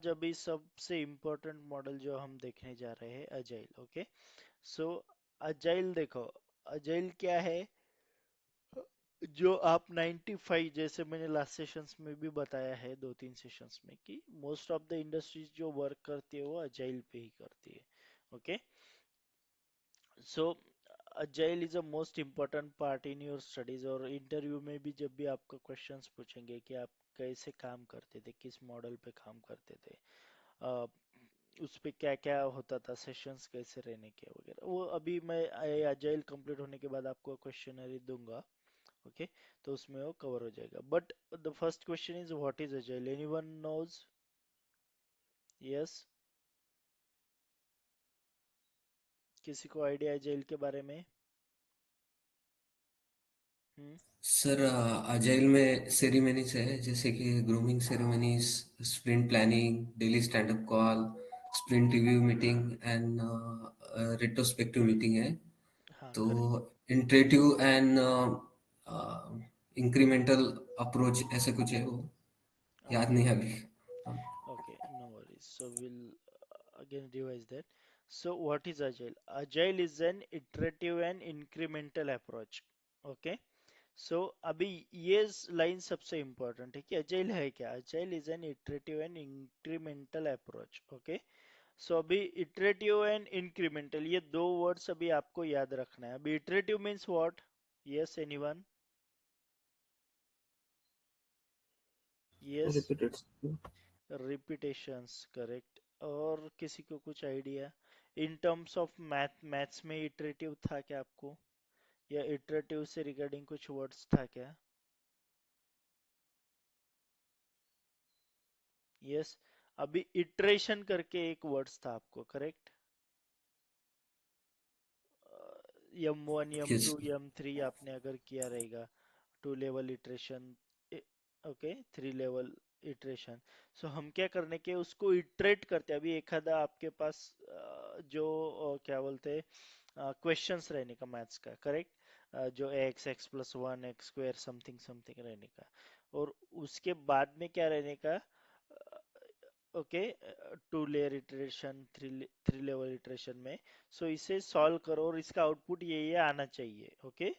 अभी सबसे important model जो हम देखने जा रहे हैं अजाइल। ओके, सो अजाइल देखो, अजाइल क्या है? जो आप 95, जैसे मैंने लास्ट सेशंस में भी बताया है, दो तीन सेशंस में, कि मोस्ट ऑफ द इंडस्ट्रीज जो वर्क करती है वो अजाइल पे ही करती है। Okay, so agile is a most important part in your studies. और इंटरव्यू में भी जब भी आपको क्वेश्चंस पूछेंगे कि आप कैसे काम करते थे, किस मॉडल पे काम करते थे, उस पे क्या क्या होता था, सेशंस कैसे रहने के वगैरह, वो अभी मैं अजाइल कंप्लीट होने के बाद आपको क्वेश्चनरी दूंगा। ओके, तो उसमें वो कवर हो जाएगा। But the first question is what is agile? Anyone knows? Yes, किसी को आइडिया अजाइल के बारे में? हम्म। सर, अजाइल में सेरेमनीज है जैसे कि grooming ceremonies, sprint planning, daily stand up call, sprint review meeting and retrospective meeting है। हाँ, तो correct. Iterative and incremental approach ऐसे कुछ है वो, याद ओके, नहीं है अभी। okay, no worries. So we'll again revise that. So what is Agile? Agile is an iterative and incremental approach. Okay. So अभी ये लाइन सबसे इम्पोर्टेंट है कि Agile है क्या? Agile is an iterative and incremental approach. Okay. So अभी iterative and incremental, ये दो वर्ड्स अभी आपको याद रखना है। अभी iterative means what? Yes, anyone? Yes. Repeated. Repetitions, correct. और किसी को कुछ idea in terms of maths में इटरेटिव था क्या आपको, या इटरेटिव से रिगार्डिंग कुछ वर्ड्स था क्या? यस, अभी इटरेशन करके एक वर्ड्स था आपको, correct? M1 yes. M2 M3 आपने अगर किया रहेगा, two level iteration, okay, three level iteration. So हम क्या करने के उसको इटरेट करते हैं। अभी एक आधा आपके पास जो क्या बोलते हैं, क्वेश्चंस रहने का मैथ्स का, करेक्ट, जो x+1 x square something something रहने का, और उसके बाद में क्या रहने का, okay, two layer iteration, three level iteration में। सो इसे सॉल्व करो और इसका आउटपुट ये आना चाहिए। ओके,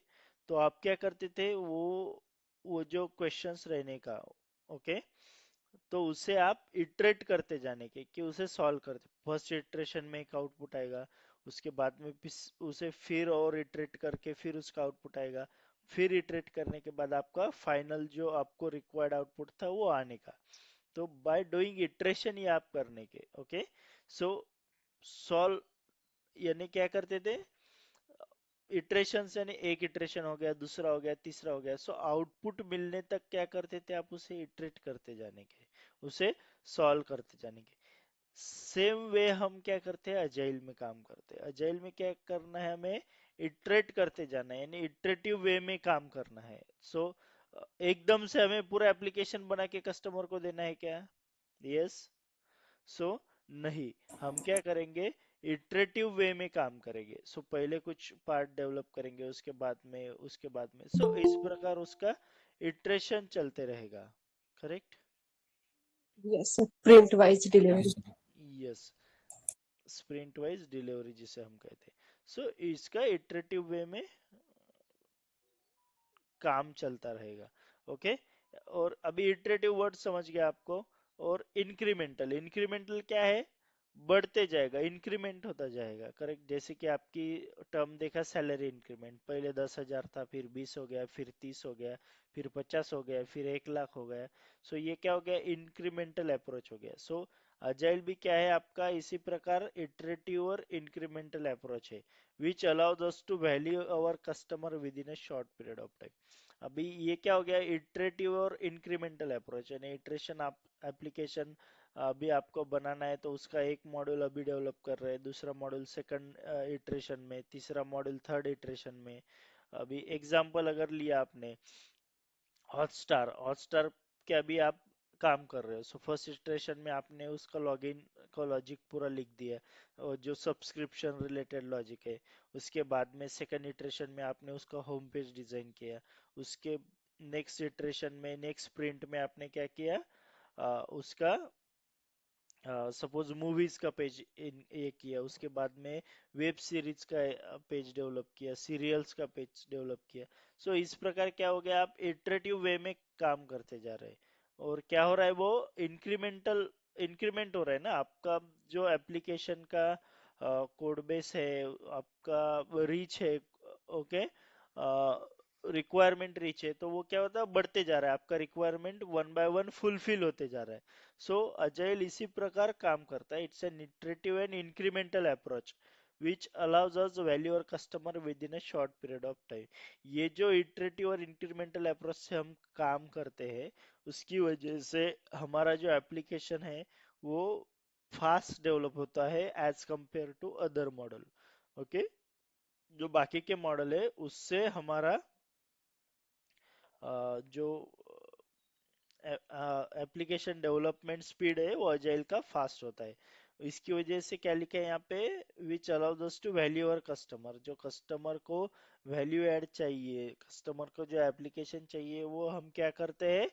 तो आप क्या करते थे, वो जो क्वेश्चंस रहने का, ओके, तो उसे आप इटरेट करते जाने के, कि उसे सॉल्व करते, फर्स्ट इटरेशन में एक आउटपुट आएगा, उसके बाद में उसे फिर और इटरेट करके फिर उसका आउटपुट आएगा, फिर इटरेट करने के बाद आपका फाइनल जो आपको रिक्वायर्ड आउटपुट था वो आने का। तो बाय डूइंग इटरेशन ये आप करने के, ओके। सो सॉल्व यानी क्या करते थे, इटरेशन यानी एक इटरेशन हो गया, दूसरा हो गया, तीसरा हो गया, सो आउटपुट मिलने तक क्या करते थे आप, उसे इटरेट करते जाने के, उसे सॉल्व करते जाने के। सेम वे हम क्या करते हैं, अजाइल में काम करते हैं। अजाइल में क्या करना है, हमें इटरेट करते जाना है, यानी इटरेटिव वे में काम करना है। सो एकदम से हमें पूरा एप्लीकेशन बना के कस्टमर को देना है क्या? यस। सो नहीं, हम क्या करेंगे, इटरेटिव वे में काम करेंगे। सो पहले कुछ पार्ट डेवलप करेंगे, उसके बाद में सो इस प्रकार उसका इटरेशन चलते रहेगा, correct? Yes sir, print wise delivery. Yes sir. Yes, sprint wise delivery जिसे हम कहते हैं। सो इसका इटरेटिव वे में काम चलता रहेगा। ओके, और अभी इटरेटिव वर्ड समझ गया आपको। और इंक्रीमेंटल, इंक्रीमेंटल क्या है? बढ़ते जाएगा, इंक्रीमेंट होता जाएगा, करेक्ट। जैसे कि आपकी टर्म देखा, सैलरी इंक्रीमेंट, पहले 10,000 था, फिर 20 हो गया, फिर 30 हो गया, फिर 50 हो गया, फिर 1 लाख हो गया। सो ये क्या हो गया, इंक्रीमेंटल अप्रोच हो गया। सो अजाइल भी क्या है आपका, इसी प्रकार इटरेटिव और इंक्रीमेंटल अप्रोच है, which allows us to value our customer within a short period of time। अभी ये क्या हो गया, इटरेटिव और इंक्रीमेंटल अप्रोच, यानी इटरेशन आप एप्लीकेशन अभी आपको बनाना है, तो उसका एक मॉड्यूल अभी डेवलप कर रहे हैं, दूसरा मॉड्यूल सेकंड इटरेशन में, तीसरा मॉड्यूल थर्ड इटरेशन में। अभी एग्जांपल अगर लिया आपने, हॉटस्टार, हॉटस्टार क्या भी आप काम कर रहे हो, सो फर्स्ट इटरेशन में आपने उसका लॉगिन का लॉजिक पूरा लिख दिया, और जो सब्सक्रिप्शन रिलेटेड लॉजिक है। उसके बाद में सेकंड इटरेशन में आपने उसका होम पेज डिजाइन किया। उसके नेक्स्ट इटरेशन में, नेक्स्ट स्प्रिंट में आपने क्या किया, उसका सपोज मूवीज का पेज इन ये किया, उसके बाद में वेब सीरीज का पेज डेवलप किया, सीरियल्स का पेज डेवलप किया। सो इस प्रकार क्या हो गया, आप इटरेटिव वे में काम करते जा रहे हैं। और क्या हो रहा है, वो इंक्रीमेंटल इंक्रीमेंट हो रहा है ना आपका। जो एप्लीकेशन का कोड बेस है, आपका रीच है, ओके, रिक्वायरमेंट रीच है, तो वो क्या होता है, बढ़ते जा रहा है, आपका requirement one by one fulfil होते जा रहा है। सो अजाइल इसी प्रकार काम करता है, it's an iterative and incremental approach which allows us value our customer within a short period of time. ये जो इटरेटिव और इंक्रीमेंटल अप्रोच से हम काम करते हैं, उसकी वजह से हमारा जो एप्लीकेशन है वो फास्ट डेवलप होता है as compare to other model. Okay, जो बाकी के मॉडल है उससे हमारा जो एप्लीकेशन डेवलपमेंट स्पीड है वो अजाइल का फास्ट होता है। इसकी वजह से क्या लिखा है यहाँ पे, which allows us to value our customer, जो कस्टमर को वैल्यू ऐड चाहिए, कस्टमर को जो एप्लीकेशन चाहिए वो हम क्या करते हैं,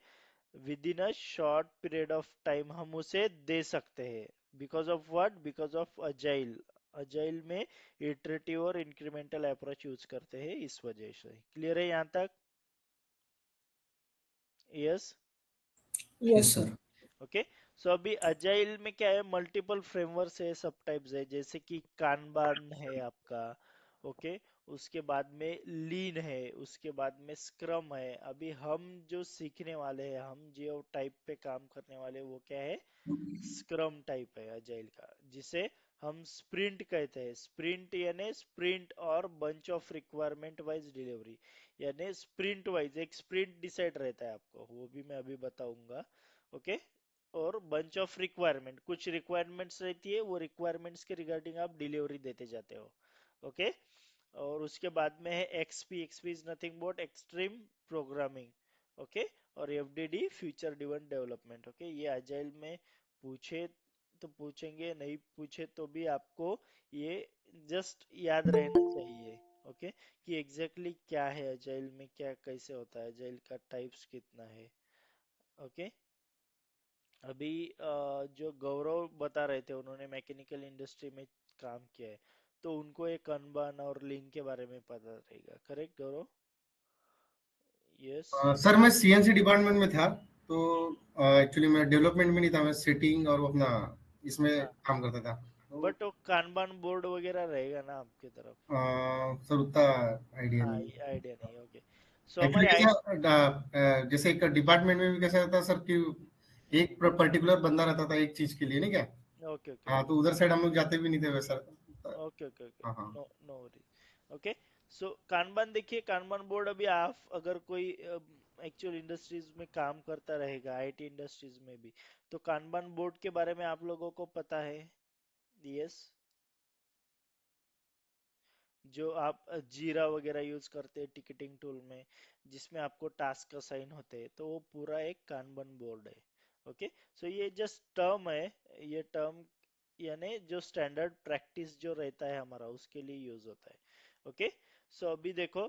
within a short period of time हम उसे दे सकते हैं। Because of what, because of agile. Agile में इटरेटिव और इंक्रीमेंटल अप्रोच यूज करते हैं, इस वजह से। क्लियर है यहाँ तक? Yes. Yes, Yes, sir. sir. Okay, so अभी अजाइल में क्या है, मल्टीपल फ्रेमवर्क्स है, सब टाइप्स है, जैसे कि कानबान है आपका, ओके, उसके बाद में लीन है, उसके बाद में स्क्रम है। अभी हम जो सीखने वाले हैं, हम जो टाइप पे काम करने वाले हैं, वो क्या है, स्क्रम टाइप है अजाइल का, जिसे हम स्प्रिंट कहते हैं। स्प्रिंट यानी स्प्रिंट और bunch of requirement wise delivery, यानी स्प्रिंट वाइज एक स्प्रिंट डिसाइड रहता है आपको, वो भी मैं अभी बताऊंगा। ओके, और बंच ऑफ रिक्वायरमेंट, कुछ रिक्वायरमेंट्स रहती है, वो रिक्वायरमेंट्स के रिगार्डिंग आप डिलीवरी देते जाते हो। ओके, और उसके बाद में है XP. XP is nothing but extreme programming. Okay, और FDD future driven development. Okay, ये अजाइल में पूछे तो पूछेंगे, नहीं पूछे तो भी आपको ये जस्ट याद रहना चाहिए। ओके, कि एग्जैक्टली exactly क्या है अजाइल में, क्या कैसे होता है, अजाइल का टाइप्स कितना है। ओके, अभी जो गौरव बता रहे थे, उन्होंने मैकेनिकल इंडस्ट्री में काम किया है, तो उनको एक kanban और लीन के बारे में पता रहेगा, करेक्ट गौरव? यस। सर मैं सीएनसी डिपार्टमेंट में था, तो एक्चुअली मैं डेवलपमेंट में नहीं था, मैं सेटिंग और वो अपना इसमें हाँ, काम करता था। तो बट वो kanban बोर्ड वगैरह रहेगा ना आपके तरफ? सर उतना आइडिया नहीं है। आइडिया नहीं, ओके। सो एक्चुअली हमारे कैसा जैसे एक डिपार्टमेंट में भी कैसा रहता सर कि एक पर्टिकुलर बंदा रहता था एक चीज के लिए, नहीं क्या? ओके ओके हाँ, तो उधर साइड हम लोग जाते भी नहीं थे वैसा। ओके ओके ओके, हाँ हाँ। No no worries. Okay, so kanban देखिए, कानबान बोर्ड अभी आप अगर कोई एक्चुअल इंडस्ट्रीज में काम करता रहेगा, आईटी इंडस्ट्रीज में भी, तो कानबान बोर्ड के बारे में आप लोगों को पता है? यस, जो आप जीरा वगैरह यूज करते हैं टिकटिंग टूल में, जिसमें आपको टास्क असाइन होते हैं, तो वो पूरा एक कानबन बोर्ड है। ओके, सो ये जस्ट टर्म है, ये टर्म यानी जो स्टैंडर्ड प्रैक्टिस जो रहता है हमारा, उसके लिए यूज होता है। ओके, सो अभी देखो,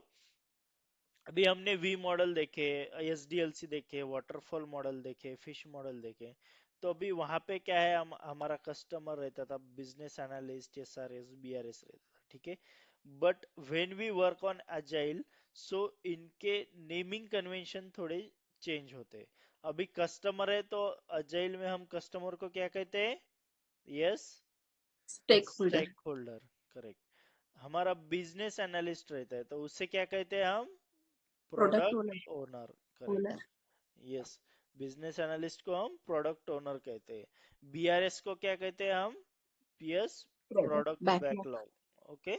अभी हमने वी मॉडल देखे, एसडीएलसी देखे, वाटरफॉल मॉडल देखे, फिश मॉडल देखे। तो अभी वहां पे क्या है, हमारा कस्टमर रहता था, बिजनेस एनालिस्ट, एसआरएस, बीआरएस रहता था, ठीक है। But when we work on agile, so इनके नेमिंग कन्वेंशन थोड़े चेंज होते हैं। अभी कस्टमर है, तो अजाइल में हम कस्टमर को क्या कहते हैं? Yes, stakeholder, stakeholder, correct. हमारा बिजनेस एनालिस्ट रहता है, तो उससे क्या कहते हैं हम? product owner, product owner, owner, correct. Yes, business analyst को हम प्रोडक्ट ओनर कहते हैं। बीआरएस को क्या कहते हैं हम? PS, product product backlog, backlog. Okay,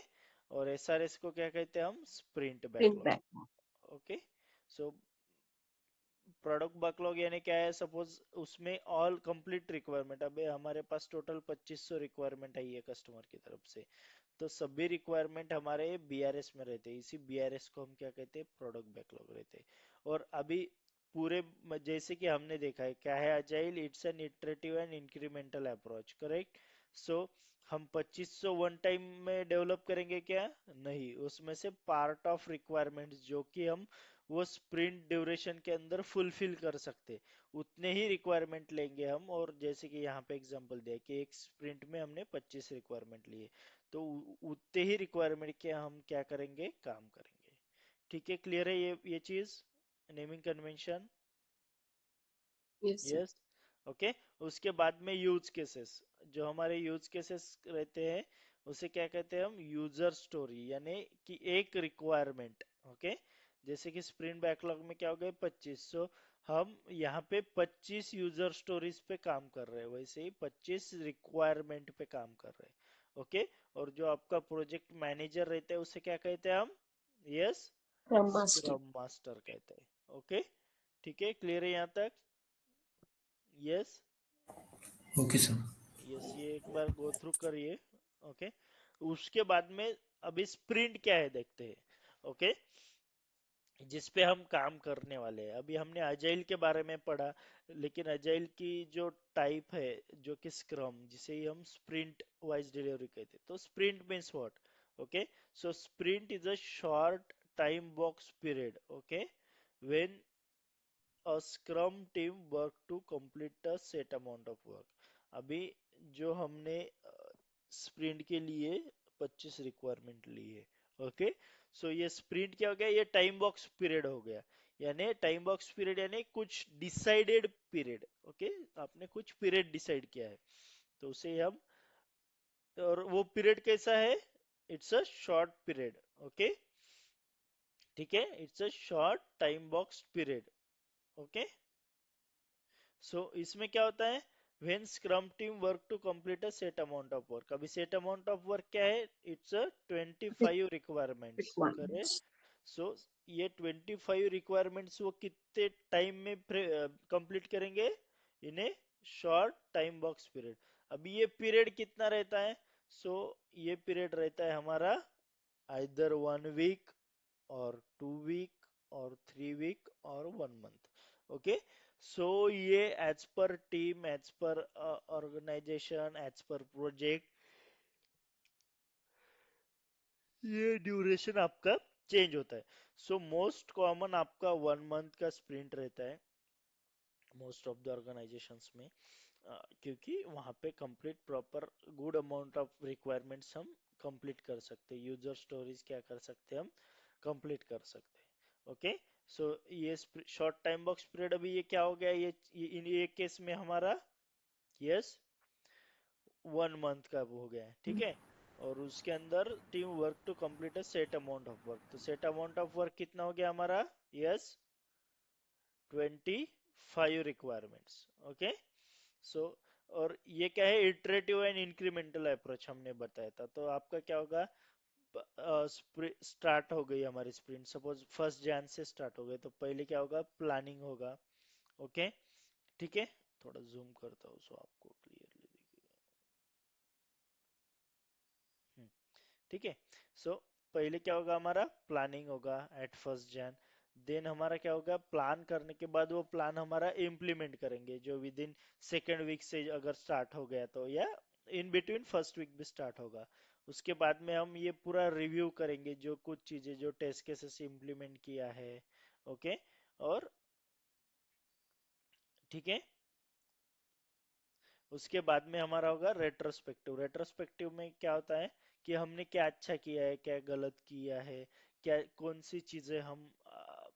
और एसआरएस को क्या कहते हैं हम? Sprint print backlog. backlog, okay, so product backlog यानी क्या है, सपोज उसमें ऑल कंप्लीट रिक्वायरमेंट, अबे हमारे पास टोटल 2500 रिक्वायरमेंट आई है कस्टमर की तरफ से, तो सभी रिक्वायरमेंट हमारे बीआरएस में रहते हैं, इसी बीआरएस को हम क्या कहते हैं? प्रोडक्ट बैकलॉग रहते हैं। और अभी पूरे जैसे कि हमने देखा है, क्या है agile, it's an iterative and incremental approach, correct. So हम 2500 वन टाइम में डेवलप करेंगे क्या? नहीं, उसमें से पार्ट ऑफ रिक्वायरमेंट्स जो कि हम वो स्प्रिंट ड्यूरेशन के अंदर फुलफिल कर सकते, उतने ही रिक्वायरमेंट लेंगे हम। और जैसे कि यहाँ पे एग्जांपल दिया कि एक स्प्रिंट में हमने 25 रिक्वायरमेंट लिए, तो उतने ही रिक्वायरमेंट के हम क्या करेंगे, काम करेंगे। ठीक है, क्लियर है ये चीज, naming convention? Yes, sir. Yes, okay. उसके बाद में यूज केसेस, जो हमारे यूज केसेस रहते हैं उसे क्या कहते हैं हम, यूजर स्टोरी, यानी कि एक रिक्वायरमेंट। ओके, जैसे कि स्प्रिंट बैकलॉग में क्या हो गए 25, सो हम यहाँ पे 25 यूजर स्टोरीज पे काम कर रहे हैं, वैसे ही 25 रिक्वायरमेंट पे काम कर रहे हैं। ओके, और जो आपका प्रोजेक्ट मैनेजर रहता है उसे क्या कहते हैं हम, yes, Scrum Master. Scrum master कहते हैं। ओके, ठीक है, क्लियर है यहाँ तक? Yes, okay sir. यस, ये एक बार गो थ्रू करिए। ओके, उसके बाद में अभी स्प्रिंट क्या है देखते हैं। ओके, जिस पे हम काम करने वाले हैं, अभी हमने अजाइल के बारे में पढ़ा, लेकिन अजाइल की जो टाइप है, जो कि स्क्रम, जिसे ही हम स्प्रिंट वाइज डिलीवरी कहते हैं, तो sprint means what? Okay, so sprint is a short time box period, okay, when a scrum team work to complete a set amount of work। अभी जो हमने स्प्रिंट के लिए 25 रिक्वायरमेंट ली है, ओके, सो ये स्प्रिंट क्या हो गया, ये टाइम बॉक्स पीरियड हो गया। यानी टाइम बॉक्स पीरियड यानी कुछ डिसाइडेड पीरियड। ओके, आपने कुछ पीरियड डिसाइड किया है, तो उसे हम, और वो पीरियड कैसा है, it's a short period. Okay, ठीक है, it's a short time box period. Okay, so इसमें क्या होता है, when scrum team work to complete a set amount of work. अभी सेट अमाउंट ऑफ वर्क क्या है, it's a 25 requirements, correct. Requirements. So ये 25 रिक्वायरमेंट्स वो कितने टाइम में कंप्लीट करेंगे, इन्हें शॉर्ट टाइम बॉक्स पीरियड। अभी ये पीरियड कितना रहता है, सो ये पीरियड रहता है हमारा आइदर 1 वीक और 2 वीक और 3 वीक और 1 मंथ। ओके, सो ये as per team, as per organisation, as per project, ये ड्यूरेशन आपका चेंज होता है। सो मोस्ट कॉमन आपका 1 मंथ का स्प्रिंट रहता है मोस्ट ऑफ द ऑर्गेनाइजेशंस में, क्योंकि वहाँ पे complete proper good amount of requirements हम कंप्लीट कर सकते हैं, यूजर स्टोरीज क्या कर सकते हैं हम, कंप्लीट कर सकते हैं। ओके, सो ये शॉर्ट टाइम बॉक्स पीरियड, अभी ये क्या हो गया, इन ये केस में हमारा, यस, 1 मंथ का वो हो गया है, ठीक है। और उसके अंदर team work to complete a set amount of work, तो सेट अमाउंट ऑफ वर्क कितना हो गया हमारा, यस, 25 रिक्वायरमेंट्स। ओके, सो और ये क्या है, इटरेटिव एंड इंक्रीमेंटल अप्रोच हमने बताया था। तो आपका क्या होगा, स्टार्ट हो गई हमारी स्प्रिंट, सपोज 1 जन से स्टार्ट हो गई, तो पहले क्या होगा, प्लानिंग होगा। ओके, ठीक है, थोड़ा जूम करता हूँ सो आपको क्लियरली दिखेगा। ठीक है, सो पहले क्या होगा, हमारा प्लानिंग होगा एट 1 जन। देन हमारा क्या होगा, प्लान करने के बाद वो प्लान हमारा इम्प्लीमेंट करेंगे, जो विद इन 2nd वीक से अगर स्टार्ट हो गया तो, या इन बिटवीन 1st वीक भी स्टार्ट होगा। उसके बाद में हम ये पूरा रिव्यू करेंगे, जो कुछ चीजें जो टेस्ट केसेस इम्प्लीमेंट किया है। ओके, और ठीक है, उसके बाद में हमारा होगा रेट्रोस्पेक्टिव। रेट्रोस्पेक्टिव में क्या होता है कि हमने क्या अच्छा किया है, क्या गलत किया है, क्या कौन सी चीजें हम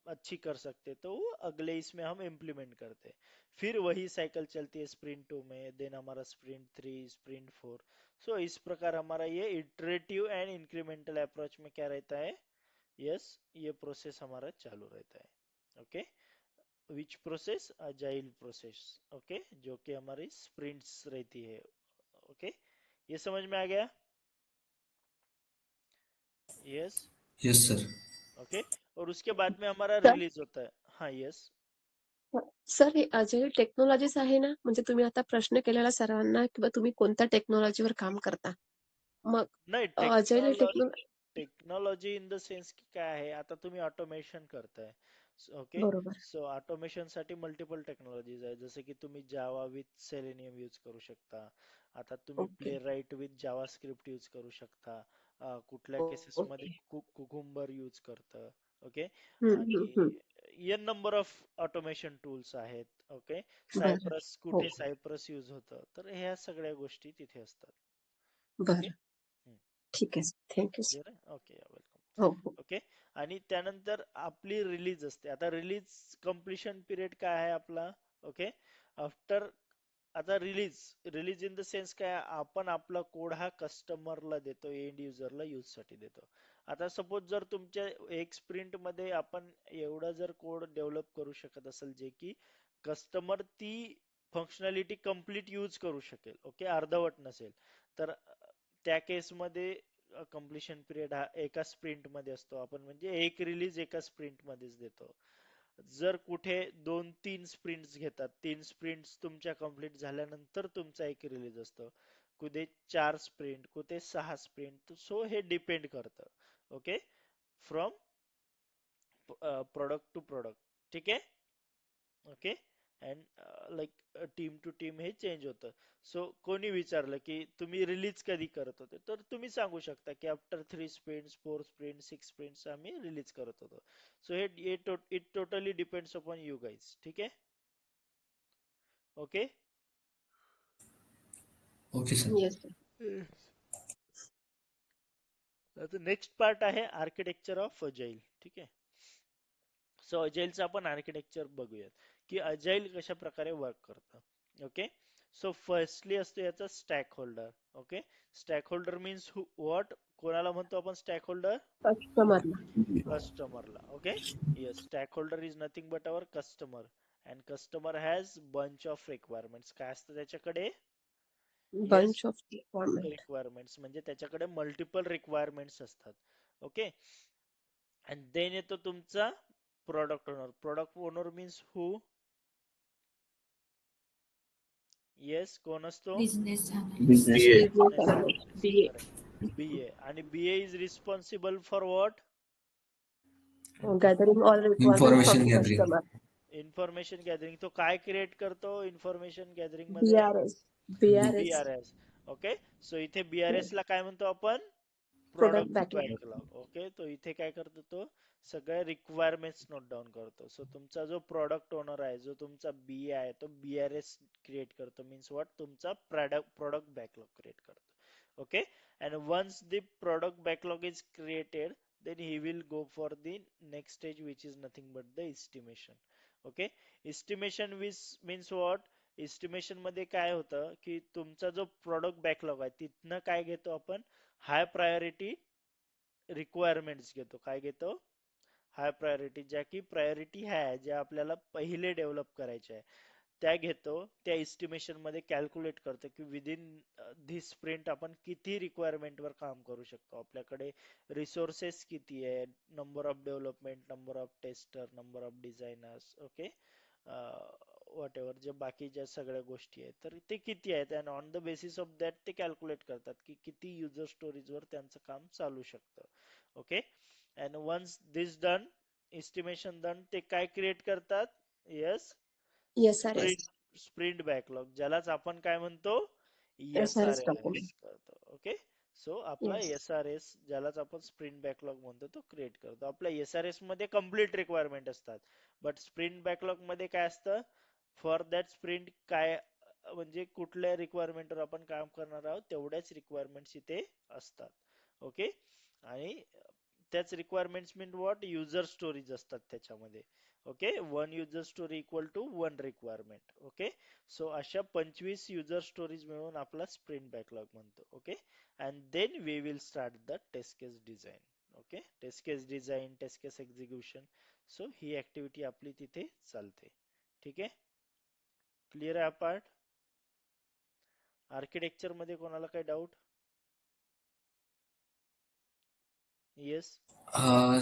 अच्छी कर सकते हैं, तो वो अगले इसमें हम इम्प्लीमेंट करते हैं। फिर वही साइकिल चलती है स्प्रिंट 2 में, देन हमारा स्प्रिंट 3, स्प्रिंट 4। सो इस प्रकार हमारा ये इटरेटिव एंड इंक्रीमेंटल अप्रोच में क्या रहता है, यस, ये प्रोसेस हमारा चालू रहता है। Okay, which process, agile process. Okay, जो कि हमारी स्प्रिंट्स रहती है। ओके, ये समझ में आ गया? Yes, yes sir. ओके, और उसके बाद में हमारा सर, रिलीज होता है। हाँ, यस, सर हे अजाईल टेक्नॉलॉजीज आहे ना, म्हणजे तुम्ही आता प्रश्न केलेला सरांना की बा तुम्ही कोणत्या टेक्नॉलॉजीवर काम करता. मग नाही, agile technology technology in the sense की काय आहे, आता तुम्ही ऑटोमेशन करताय, ओके, बरोबर. सो ऑटोमेशन साठी मल्टिपल टेक्नॉलॉजीज आहे, जसे की तुम्ही जावा विथ सेलेनियम यूज करू शकता, आता तुम्ही okay. Playwright with JavaScript use करू शकता, कुठल्या केसेस मध्ये ओके. कुकुंबर यूज करतं. ओके. हम्म, आणि an number of automation tools आहेत. ओके. बरं. सायप्रस, हो, कुठे सायप्रस यूज होतं, तर ह्या सगळ्या गोष्टी तिथे असतात. ओके. बरं. ठीक आहे सर. Thank you sir. क्लिअर आहे? Okay, welcome. हो, हो. ओके. आणि त्यानंतर आपली रिलीज असते. आता रिलीज कम्प्लिशन पिरियड काय आहे आपला? ओके. आफ्टर, आता release, release in the sense काय, आपण आपला कोड हा कस्टमरला देतो, एंड युजरला यूज साठी देतो. आता सपोज जर तुमच्या एक स्प्रिंट मध्ये आपण एवढा जर कोड डेव्हलप करू शकत असेल जे की कस्टमर ती फंक्शनॅलिटी कम्प्लीट यूज करू शकेल, ओके, अर्धवट नसेल, तर त्या केसमध्ये कम्प्लिशन पिरियड हा एका स्प्रिंट मध्ये असतो. आपण म्हणजे एक रिलीज एका स्प्रिंट मध्येच देतो. जर कुठे 2-3 स्प्रिंट्स घेतात, 3 स्प्रिंट्स तुमच्या कंप्लीट झाल्यानंतर तुमचा एक रिलीज असतो, कुठे 4 स्प्रिंट, कुठे 6 स्प्रिंट, सो हे डिपेंड करतं. Okay. From product to product. ठीक आहे. Okay. And like team to team हे चेंज होतं. सो कोणी विचारलं की तुम्ही रिलीज कधी करत होते, तर तुम्ही सांगू शकता की आफ्टर 3 स्प्रिंट्स, 4 स्प्रिंट, 6 स्प्रिंट्स आम्ही रिलीज करत होतो. सो हे it totally depends upon you guys. ठीक आहे. Okay. Okay sir. Yes sir. आता नेक्स्ट पार्ट आहे आर्किटेक्चर ऑफ अजाईल. ठीक आहे. सो अजाईलचं आपण आर्किटेक्चर बघूयात की अजाईल कशा प्रकारे वर्क करतं. ओके. सो फर्स्टली असतो याचा stakeholder. Okay. Stakeholder means what, कोणाला म्हणतो आपण स्टॅक होल्डर? कस्टमरला. कस्टमरला. Okay. Yes, stakeholder is nothing but our customer, and customer has bunch of requirements. काय असतं त्याच्याकडे? Yes, bunch of requirement. Requirements म्हणजे त्याच्याकडे मल्टिपल रिक्वायरमेंट्स असतात. ओके. अँड देन येतो तुमचा product owner. Product owner means who? Yes, कोण असतो? बिझनेस झाला. Business BA. Business business analyst. Analyst. BA. Correct. BA. आणि BA is responsible for what? Gathering all requirement from information the gathering. Customer. Information gathering. तो काय create करतो information gathering मध्ये? BRS. BRS. BRS. Okay. सो इथे BRS ला काय म्हणतो आपण? Product product backlog. Backlog. Okay. तो इथे काय करतो, तो सगळ्या रिक्वायरमेंट्स नोट डाऊन करतो. सो तुमचा जो प्रोडक्ट ओनर आहे, जो तुमचा बी आहे, तो बीआरएस क्रिएट करतो. मीन्स व्हॉट, तुमचा प्रोडक्ट बॅकलॉग क्रिएट करतो. Okay. And once the product backlog is created, then he will go for the next stage, which is nothing but the estimation. Okay. Estimation means what? Estimation मध्ये काय होतं की तुमचा जो product backlog आहे तिथनं काय घेतो आपण? हाय प्रायोरिटी रिक्वायरमेंट्स घेतो. काय घेतो? हाय प्रायोरिटी, ज्या की प्रायोरिटी आहे, ज्या आपल्याला पहिले डेव्हलप करायच्या आहे, त्या घेतो. त्या एस्टिमेशन मध्ये कॅल्क्युलेट करतो की विदिन धिस स्प्रिंट आपण किती रिक्वायरमेंट वर काम करू शकतो, आपल्याकडे रिसोर्सेस किती आहे, number of development, number of tester, number of designers. Okay. Whatever जे बाकीच्या सगळ्या गोष्टी आहेत, तर ते किती आहेत, and on the basis of that ते कॅल्क्युलेट करतात की किती युजर स्टोरीज वर त्यांचं काम चालू शकतं. Okay. And once this done, estimation done, ते काय क्रिएट करतात? Yes, SRS. Sprint. Sprint backlog, ज्यालाच आपण काय म्हणतो? SRS SRS document. करतो. ओके. सो आपला येस. एसआरएस, ज्यालाच आपण स्प्रिंट बॅकलॉग म्हणतो, तो क्रिएट करतो. आपल्या एसआरएस मध्ये कम्प्लीट रिक्वायरमेंट असतात, बट स्प्रिंट बॅकलॉग मध्ये काय असतं? फॉर दॅट स्प्रिंट काय, म्हणजे कुठल्या रिक्वायरमेंटवर आपण काम करणार आहोत तेवढ्याच रिक्वायरमेंट्स इथे असतात. ओके. आणि त्याच requirements mean what, user stories असतात त्याच्यामध्ये. Okay. 1 user story equal to 1 requirement. Okay. So अशा 25 युजर स्टोरीज मिळून आपला स्प्रिंट बॅकलॉग म्हणतो. Okay. And then we will start the test case design. Okay. Test case design, test case execution. So ही activity आपली तिथे चालते. ठीक आहे. क्लिअर आहे पार्ट? आर्किटेक्चर मध्ये कोणाला काही डाऊट? येस.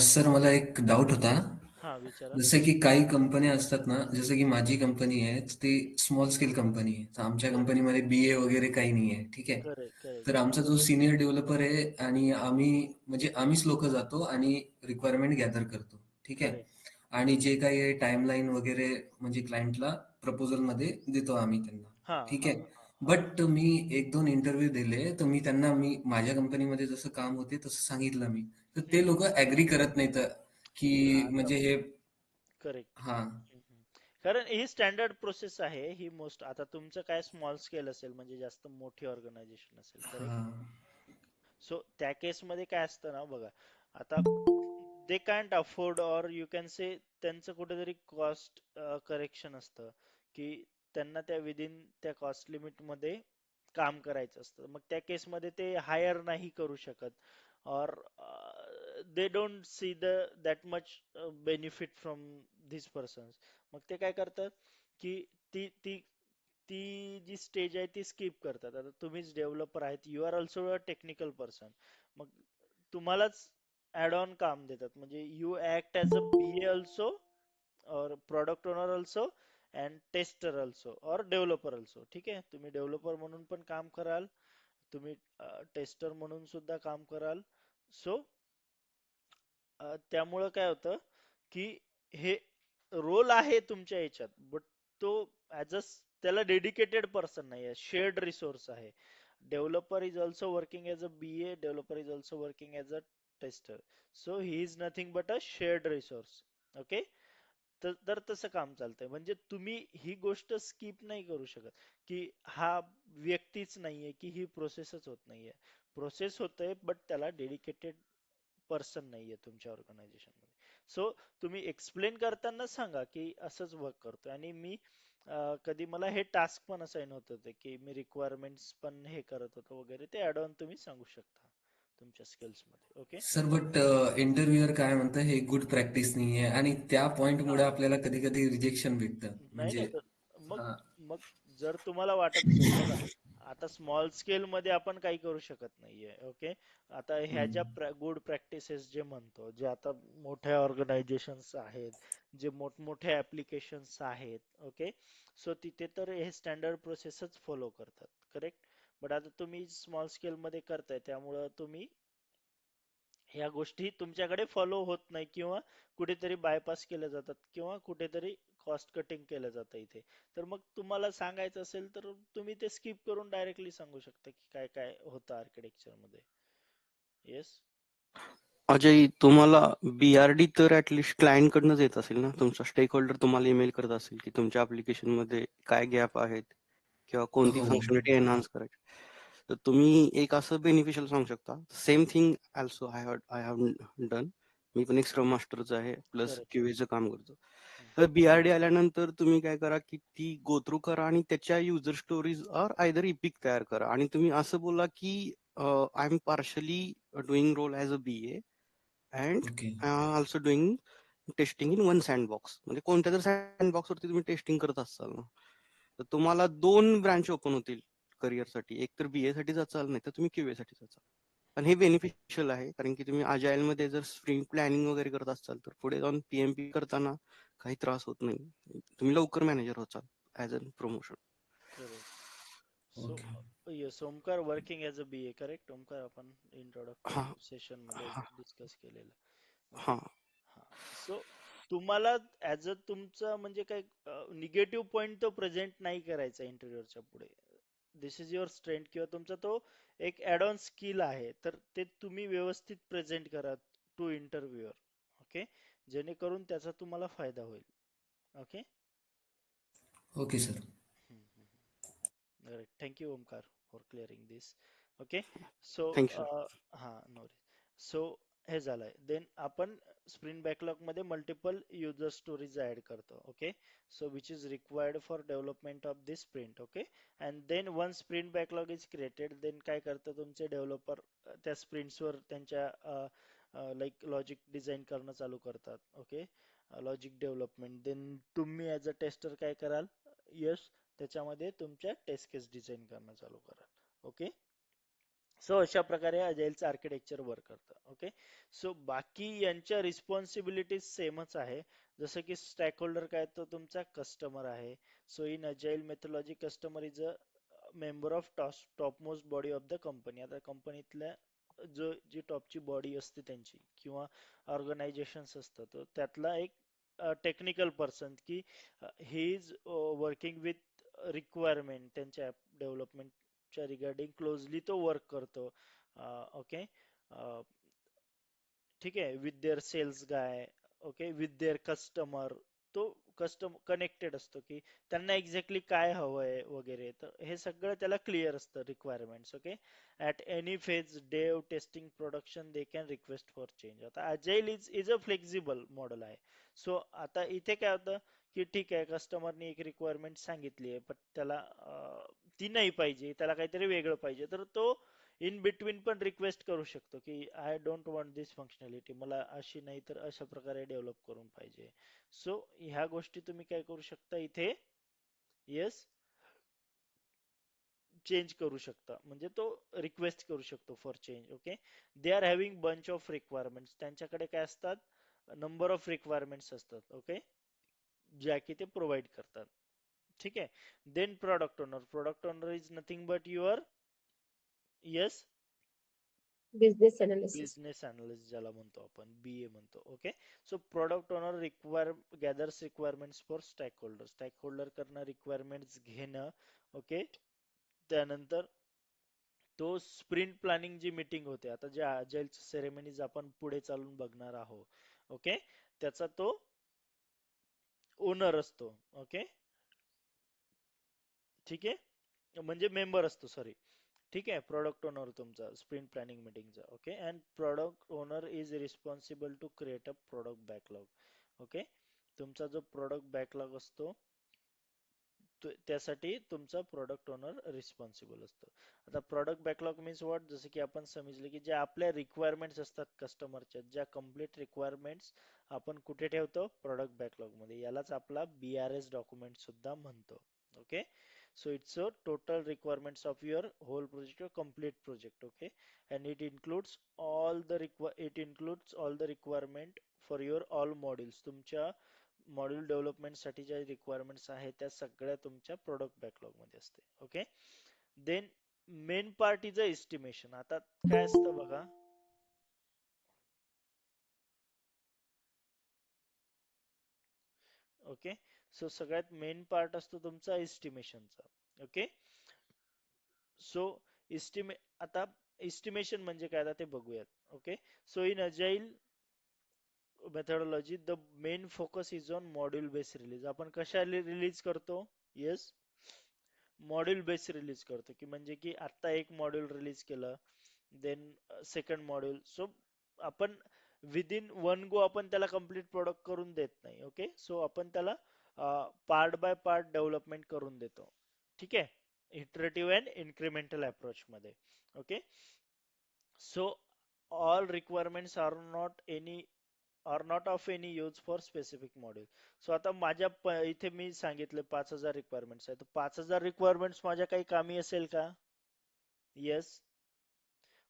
सर मला एक डाऊट होता. हा, विचारा. जसं की काही कंपन्या असतात ना, जसं की माझी कंपनी आहे, तर ती स्मॉल स्केल कंपनी आहे. तर आमच्या करेक्ट, कंपनीमध्ये बीए वगैरे काही नाही आहे. ठीक आहे. करेक्ट, करेक्ट, तर आमचा जो सिनियर डेव्हलपर आहे आणि आम्हीच लोक जातो आणि रिक्वायरमेंट गॅदर करतो. ठीक आहे. करेक्ट. आणि जे काही टाइमलाईन वगैरे म्हणजे क्लायंटला प्रपोजल मध्ये देतो आम्ही त्यांना. हा, ठीक हा, आहे. हा. बट मी 1-2 इंटरव्ह्यू दिले, तर मी त्यांना माझ्या कंपनीमध्ये जसं काम होते तसं सांगितलं मी, तर ते हम्म. लोक ऍग्री करत नाहीत. की आता म्हणजे हे करेक्ट. हा कारण ही स्टँडर्ड प्रोसेस आहे ही मोस्ट. आता तुमचं काय स्मॉल स्केल असेल म्हणजे जास्त मोठी ऑर्गनायझेशन असेल, हा करेक्ट. सो त्या केस मध्ये काय असतं ना बघा, आता they can't afford or you can say त्यांचं कुठेतरी कॉस्ट करेक्शन असतं, की त्यांना त्या विदिन त्या कॉस्ट लिमिट मध्ये काम करायचं असतं. मग त्या केसमध्ये ते हायर नाही करू शकत, और they don't see the that much benefit from this persons. मग ते काय करतात की ती ती ती जी स्टेज आहे ती स्किप करतात. आता तुम्हीच डेव्हलपर आहेत, you are also a technical person. मग तुम्हालाच ऍड ऑन काम देतात, म्हणजे you act as a BA also, और product owner also, and tester also, और डेव्हलपर ऑल्सो. ठीक आहे, तुम्ही डेव्हलपर म्हणून पण काम कराल, तुम्ही टेस्टर म्हणून सुद्धा काम कराल. सो त्यामुळं काय होतं की हे रोल आहे तुमच्या याच्यात, बट तो ऍज अ त्याला डेडिकेटेड पर्सन नाही आहे, शेअर्ड रिसोर्स आहे. Developer is also working as a BA, developer is also working as a tester. So he is nothing but a shared resource. Okay. तर तसं काम चालतंय. म्हणजे तुम्ही ही गोष्ट स्किप नाही करू शकत की हा व्यक्तीच नाहीये, की ही प्रोसेसच होत नाहीये. प्रोसेस होतंय बट त्याला डेडिकेटेड पर्सन नाहीये तुमच्या ऑर्गनायझेशन मध्ये. सो तुम्ही एक्सप्लेन करताना सांगा की असंच वर्क करतोय, आणि मी कधी मला हे टास्क पण असाइन होत होते की मी रिक्वायरमेंट्स पण हे करत होतो वगैरे, ते ऍड ऑन तुम्ही सांगू शकता तुमच्या स्किल्स मध्ये. ओके. सर बट इंटरव्ह्यूअर काय म्हणतं हे गुड प्रॅक्टिस नाहीये आणि त्या पॉइंटमुळे आपल्याला कधी कधी रिजेक्शन भेटतं नाही म्हणजे नाही, तर मग हा मग जर तुम्हाला वाटत असेल बघा, आता स्मॉल स्केल मध्ये आपण काही करू शकत नाहीये. ओके. आता ह्या हम्म, ज्या गुड प्रॅक्टिसेस जे म्हणतो, जे आता मोठ्या ऑर्गनायझेशन्स आहेत, जे मोठमोठे ऍप्लिकेशन्स आहेत, ओके, सो तिथे तर हे स्टँडर्ड प्रोसेसच फॉलो करतात, करेक्ट. बट आता तुम्ही स्मॉल स्केल मध्ये करताय, त्यामुळं तुम्ही ह्या गोष्टी तुमच्याकडे फॉलो होत नाही, किंवा कुठेतरी बायपास केल्या जातात, किंवा कुठेतरी कॉस्ट कटिंग केलं जातं इथे. तर मग तुम्हाला सांगायचं असेल तर तुम्ही ते स्किप करून डायरेक्टली सांगू शकता की काय काय होतं आर्किटेक्चर मध्ये. येस. अजय, तुम्हाला BRD तर ऍटलिस्ट क्लायंट कडनंच येत असेल ना? तुमचा स्टेक होल्डर तुम्हाला ईमेल करत असेल की तुमच्या ऍप्लिकेशन मध्ये काय गॅप आहेत किंवा कोणती हो फंक्शनॅलिटी एनहान्स करायची. तर तुम्ही एक असं बेनिफिशियल सांगू शकता. Same thing also I have done. मी पण एक स्क्रम मास्टरच आहे, प्लस करेक्ट. क्यूएचं काम करतो. तर BRD आल्यानंतर तुम्ही काय करा की ती गो थ्रू करा आणि त्याच्या user stories or either epic तयार करा आणि तुम्ही असं बोला की I am partially doing role as a BA and okay also doing testing in one sandbox. म्हणजे कोणत्या जर सँडबॉक्स वरती तुम्ही टेस्टिंग करत असाल ना, तर तुम्हाला 2 ब्रांच ओपन होतील करिअरसाठी. एक तर BA साठी जाचाल, नाही तर तुम्ही QA साठी जाचाल. पण हे बेनिफिशियल आहे कारण की तुम्ही अजाईल मध्ये जर स्प्रिंट प्लॅनिंग वगैरे करत असाल तर पुढे जाऊन PMP करताना काही त्रास होत नाही. तुम्ही लवकर मॅनेजर होचाल as a promotion. Correct. So okay yes, Omkar working as a BA, correct. Omkar आपण हा इंट्रोडक्टरी सेशन मध्ये हा डिस्कस केलेलं. ओके. हा हा. सो तुम्हाला ऍज अ तुमचं म्हणजे काय निगेटिव्ह पॉइंट तो प्रेझेंट नाही करायचा इंटरव्ह्यूच्या पुढे. दिस इज युअर स्ट्रेंथ, किंवा तुमचा तो एक ऍड ऑन स्किल आहे, तर ते तुम्ही व्यवस्थित प्रेझेंट करा टू इंटरव्ह्यूअर. ओके. जेणेकरून त्याचा तुम्हाला फायदा होईल. Okay. Okay sir thank you Omkar for clearing this. Okay. So thank you. हा, नो. सो हे झालंय. देन आपण स्प्रिंट बॅकलॉग मध्ये मल्टिपल युजर स्टोरीज ऍड करतो. Okay. So which is required for development of this sprint. Okay. And then one sprint backlog is created, then काय करतं तुमचे developer त्या स्प्रिंट्सवर त्यांच्या लाईक लॉजिक डिझाईन करणं चालू करतात. ओके. लॉजिक डेव्हलपमेंट, देन तुम्ही ऍज अ टेस्टर काय कराल, यस, त्याच्यामध्ये तुमच्या टेस्ट केस डिझाईन करणं चालू कराल. ओके. सो अशा प्रकारे अजाईलचं आर्किटेक्चर वर्क करतं. ओके. सो बाकी यांच्या रिस्पॉन्सिबिलिटीज सेमच आहे. जसं की स्टॅक होल्डर काय, तो तुमचा कस्टमर आहे. So in agile methodology customer is a member of top most body of the company. आता कंपनीतल्या जी टॉपची बॉडी असते त्यांची, किंवा ऑर्गनायझेशन असतं, तर त्यातला एक टेक्निकल पर्सन, की he is working with requirement त्यांच्या डेव्हलपमेंटच्या रिगार्डिंग क्लोजली तो वर्क करतो. ओके. ठीक आहे, with their sales guy, okay with their customer, तो कनेक्टेड असतो की त्यांना एक्झॅक्टली काय हवंय वगैरे, तर हे सगळं त्याला क्लिअर असतं requirements. Okay, at any phase dev testing production they can request for change. आता agile is a flexible model आहे. सो आता इथे काय होतं की ठीक आहे, कस्टमरने एक रिक्वायरमेंट सांगितली आहे पण त्याला ती नाही पाहिजे, त्याला काहीतरी वेगळं पाहिजे, तर तो इन बिटवीन पण रिक्वेस्ट करू शकतो की I don't want this functionality, मला अशी नाही तर अशा प्रकारे डेव्हलप करून पाहिजे. सो ह्या गोष्टी तुम्ही काय करू शकता इथे, येस, चेंज करू शकता, म्हणजे तो रिक्वेस्ट करू शकतो for change. Okay, they are having bunch of requirements, त्यांच्याकडे काय असतात, नंबर ऑफ रिक्वायरमेंट्स असतात. ओके, ज्या की ते प्रोव्हाइड करतात. ठीक आहे. Then product owner is nothing but your, yes, business analysis. Business analyst ज्याला म्हणतो आपण, BA म्हणतो. Okay, so product owner gathers requirements for stakeholder करणं, रिक्वायरमेंट्स घेणं. ओके, त्यानंतर तो स्प्रिंट प्लॅनिंग जी मीटिंग होते, आता जे अजाईल सेरेमनीज आपण पुढे चालून बघणार आहोत, ओके, त्याचा तो ओनर असतो. ओके, ठीक आहे, म्हणजे मेंबर असतो, सॉरी. ठीक आहे, प्रोडक्ट ओनर तुमचा स्प्रिंट प्लॅनिंग मीटिंगचा. Okay, and product owner is responsible to create a product backlog. Okay, तुमचा जो प्रोडक्ट बॅकलॉग असतो त्यासाठी तुमचा प्रोडक्ट ओनर रिस्पॉन्सिबल असतो. आता प्रोडक्ट बॅकलॉग मीन्स व्हॉट, जसं की आपण समजले की ज्या आपल्या रिक्वायरमेंट्स असतात कस्टमरच्या, ज्या कम्प्लीट रिक्वायरमेंट्स आपण कुठे ठेवतो, प्रोडक्ट बॅकलॉग मध्ये. यालाच आपला BRS डॉक्युमेंट सुद्धा म्हणतो. Okay, so it's a total requirements of your whole project or complete project. Okay, and it includes all the requirement for your all modules. तुमच्या मॉड्यूल डेव्हलपमेंट साठी ज्या रिक्वायरमेंट्स आहेत त्या सगळ्या तुमच्या प्रोडक्ट बॅकलॉग मध्ये असते. Okay, then main part is a estimation. आता काय असतं बघा, ओके, सो सगळ्यात मेन पार्ट असतो तुमचा एस्टिमेशनचा. ओके, सो आता एस्टिमेशन म्हणजे काय, आता ते बघूयात. Okay, so in agile methodology the main focus is on module based release. आपण कशा रिलीज करतो, येस, मॉड्यूल बेस्ड रिलीज करतो, की म्हणजे की आता एक मॉड्यूल रिलीज केलं, देन सेकंड मॉड्यूल. सो आपण विदिन वन गो आपण त्याला कम्प्लीट प्रोडक्ट करून देत नाही. ओके, सो आपण त्याला पार्ट बाय पार्ट डेव्हलपमेंट करून देतो. ठीक आहे, इटरेटिव्ह अँड इन्क्रिमेंटल अप्रोच मध्ये. Okay, so all requirements are not of any use for specific module. सो आता माझ्या इथे मी सांगितले 5,000 रिक्वायरमेंट्स आहेत, 5,000 रिक्वायरमेंट्स माझ्या काही कामी असेल का, yes.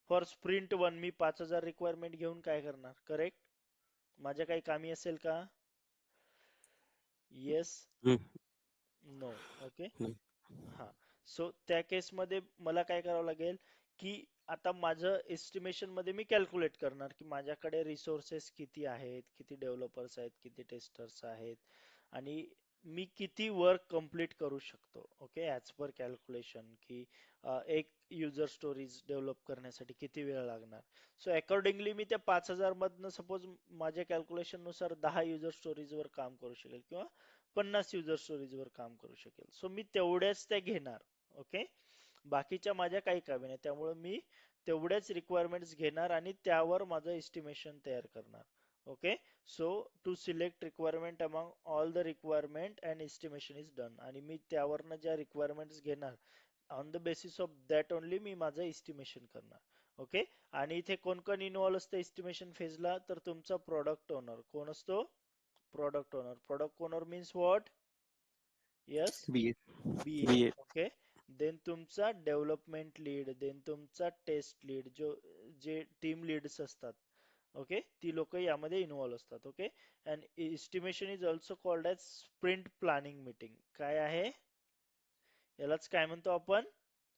For sprint 1 me 5,000 requirement घेऊन काय करणार, करेक्ट, माझ्या काही कामी असेल का, येस, नो. ओके, नाही. हा, सो त्या केसमध्ये मला काय करावं लागेल की आता माझं एस्टिमेशन मध्ये मी कॅल्क्युलेट करणार की माझ्याकडे रिसोर्सेस किती आहेत, किती डेव्हलपर्स आहेत, किती टेस्टर्स आहेत, आणि मी किती वर्क कंप्लीट करू शकतो. ओके, ऍज पर कॅल्क्युलेशन की एक युजर स्टोरीज डेव्हलप करण्यासाठी किती वेळ लागणार. सो अकॉर्डिंगली मी त्या 5,000 मधनं सपोज माझ्या कॅल्क्युलेशन नुसार 10 युजर स्टोरीज वर काम करू शकेल किंवा 50 युजर स्टोरीज वर काम करू शकेल. सो मी तेवढ्याच त्या घेणार. ओके, बाकीच्या माझ्या काही कामी नाही, त्यामुळे मी तेवढ्याच रिक्वायरमेंट्स घेणार आणि त्यावर माझं एस्टिमेशन तयार करणार. Okay, so to select requirement among all the requirement and estimation is done, आणि मी त्यावरनं ज्या रिक्वायरमेंट्स घेणार on the basis of that only मी माझं एस्टिमेशन करणार. ओके, आणि इथे कोण कोण इन्व्हॉल्व असतं एस्टिमेशन फेजला, तर तुमचा प्रोडक्ट ओनर. कोण असतो, product owner. Product owner means what, yes, BA. BA. BA. Okay, then तुमचा डेव्हलपमेंट लीड, देन तुमचा टेस्ट लीड, जे टीम लीड्स असतात. ओके, ती लोक यामध्ये इन्व्हॉल्व असतात. Okay, and estimation is also called as sprint planning meeting. काय आहे, यालाच काय म्हणतो आपण,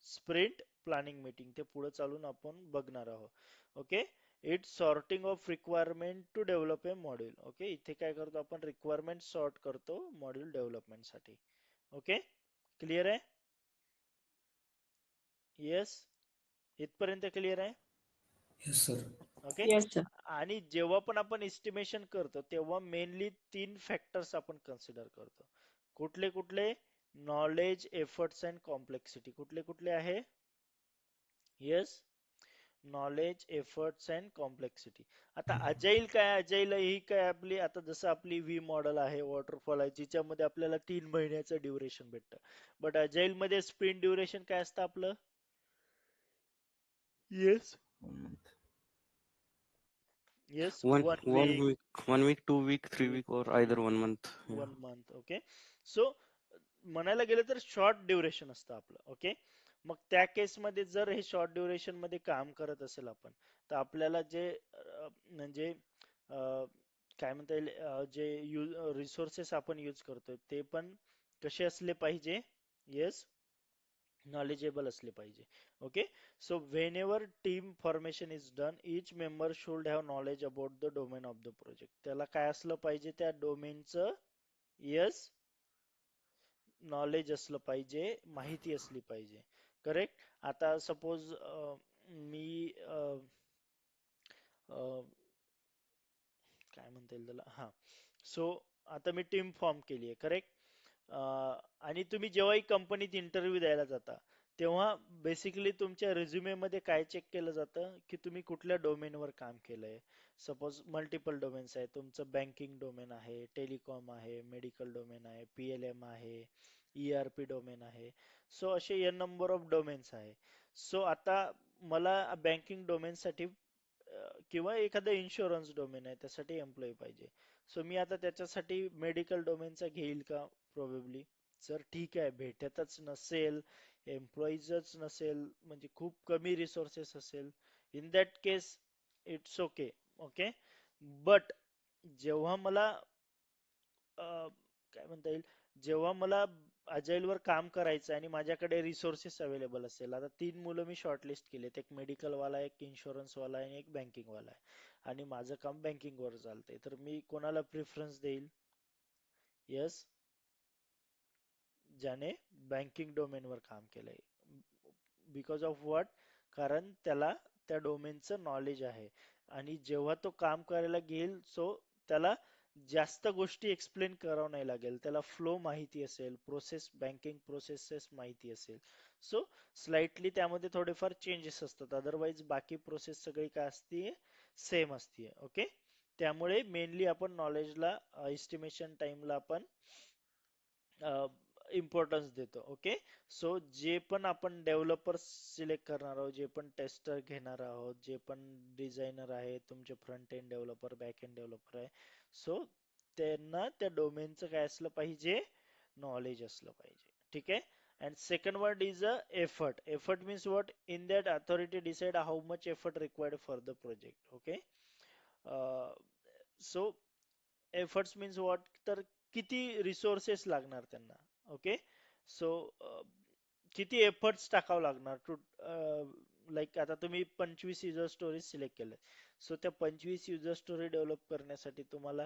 स्प्रिंट प्लॅनिंग मीटिंग. ते पुढे चालून आपण बघणार आहोत. Okay, it's sorting of requirement to develop a module. Okay, इथे काय करतो आपण, रिक्वायरमेंट सॉर्ट करतो मॉड्यूल डेव्हलपमेंट साठी. ओके, क्लिअर आहे, येस, इथपर्यंत क्लिअर आहे. Yes, sir. Okay. Yes sir. आणि जेव्हा पण आपण एस्टिमेशन करतो तेव्हा मेनली 3 फॅक्टर्स आपण कन्सिडर करतो. कुठले कुठले? Knowledge, efforts and complexity. कुठले कुठले आहे? Yes, knowledge, efforts and complexity. आता अजाईल काय? अजाईल ही काय आपली, आता जसं आपली व्ही मॉडेल आहे, वॉटरफॉल आहे, जिच्यामध्ये आपल्याला 3 महिन्याचं ड्युरेशन भेटतं. बट अजाईल मध्ये स्प्रिंट ड्युरेशन काय असतं आपलं? Yes, 1 month. Yes, One 1 week, 1 week, 2 week, 3 week, week, or 3 either 1 month. Yeah. 1 month. Okay. सो म्हणायला गेलं तर शॉर्ट ड्युरेशन असतं आपलं. ओके. मग त्या केसमध्ये जर हे शॉर्ट ड्युरेशन मध्ये काम करत असेल आपण, तर आपल्याला जे म्हणजे काय म्हणता येईल, जे रिसोर्सेस आपण यूज करतोय ते पण कसे असले पाहिजे? येस, knowledgeable असले पाहिजे. Okay. So when ever team formation is done, etch member should have knowledge about the domain of the project. त्याला काय असलं पाहिजे? त्या डोमेनचं, येस, नॉलेज असलं पाहिजे, माहिती असली पाहिजे. करेक्ट. आता सपोज मी अ, काय म्हणता येईल त्याला, हा. सो आता मी टीम फॉर्म केली आहे, करेक्ट. आणि तुम्ही जेव्हाही कंपनीत इंटरव्ह्यू द्यायला जाता, तेव्हा बेसिकली तुमच्या रिझ्युमे मध्ये काय चेक केलं जातं की तुम्ही कुठल्या डोमेनवर काम केलंय. सपोज मल्टिपल डोमेन्स आहे, तुमचं बँकिंग डोमेन आहे, टेलिकॉम आहे, मेडिकल डोमेन आहे, PLM आहे, ERP डोमेन आहे. सो असे एन नंबर ऑफ डोमेन्स आहे. सो आता मला बँकिंग डोमेनसाठी किंवा एखादं इन्शुरन्स डोमेन आहे त्यासाठी एम्प्लॉई पाहिजे. सो मी आता त्याच्यासाठी मेडिकल डोमेनचा घेईल का? प्रोबेबली. जर ठीक आहे, भेटतच नसेल, एम्प्लॉईजच नसेल, म्हणजे खूप कमी रिसोर्सेस असेल, in that case it's okay. Okay. But जेव्हा मला काय म्हणता येईल, जेव्हा मला अजाईल वर काम करायचं आणि माझ्याकडे रिसोर्सेस अवेलेबल असेल, आता 3 मुलं मी शॉर्टलिस्ट केलेत, एक मेडिकल वाला, एक इन्शुरन्स वाला आणि एक बँकिंग वाला आहे, आणि माझं काम बँकिंग वर चालतंय, तर मी कोणाला प्रिफरन्स देईल? यस, ज्याने बँकिंग डोमेन वर काम केलंय. Because of what? कारण त्याला त्या डोमेनचं नॉलेज आहे, आणि जेव्हा तो काम करायला घेईल, सो त्याला जास्त गोष्टी एक्सप्लेन करावं नाही लागेल, त्याला फ्लो माहिती असेल, प्रोसेस, बँकिंग प्रोसेसेस माहिती असेल. सो स्लाइटली त्यामध्ये थोडेफार चेंजेस असतात, अदरवाईज बाकी प्रोसेस सगळी काय असते? सेम असते. ओके. त्यामुळे मेनली आपण नॉलेजला, एस्टिमेशन टाइमला आपण इम्पॉर्टन्स देतो. ओके. सो जे पण आपण डेव्हलपर सिलेक्ट करणार आहोत, जे पण टेस्टर घेणार आहोत, जे पण डिझायनर आहे, तुमचे front end developer, back end developer आहे, सो त्यांना त्या डोमेनचं काय असलं पाहिजे? नॉलेज असलं पाहिजे. ठीक आहे. And second word is effort. Effort means what? In that authority decide how much effort required for the project. Okay. Uh, so efforts means what? तर किती रिसोर्सेस लागणार त्यांना. ओके. सो किती एफर्ट्स टाकावं लागणार टू, लाईक आता तुम्ही 25 युजर स्टोरीज सिलेक्ट केल्या, सो त्या 25 युजर स्टोरी डेव्हलप करण्यासाठी तुम्हाला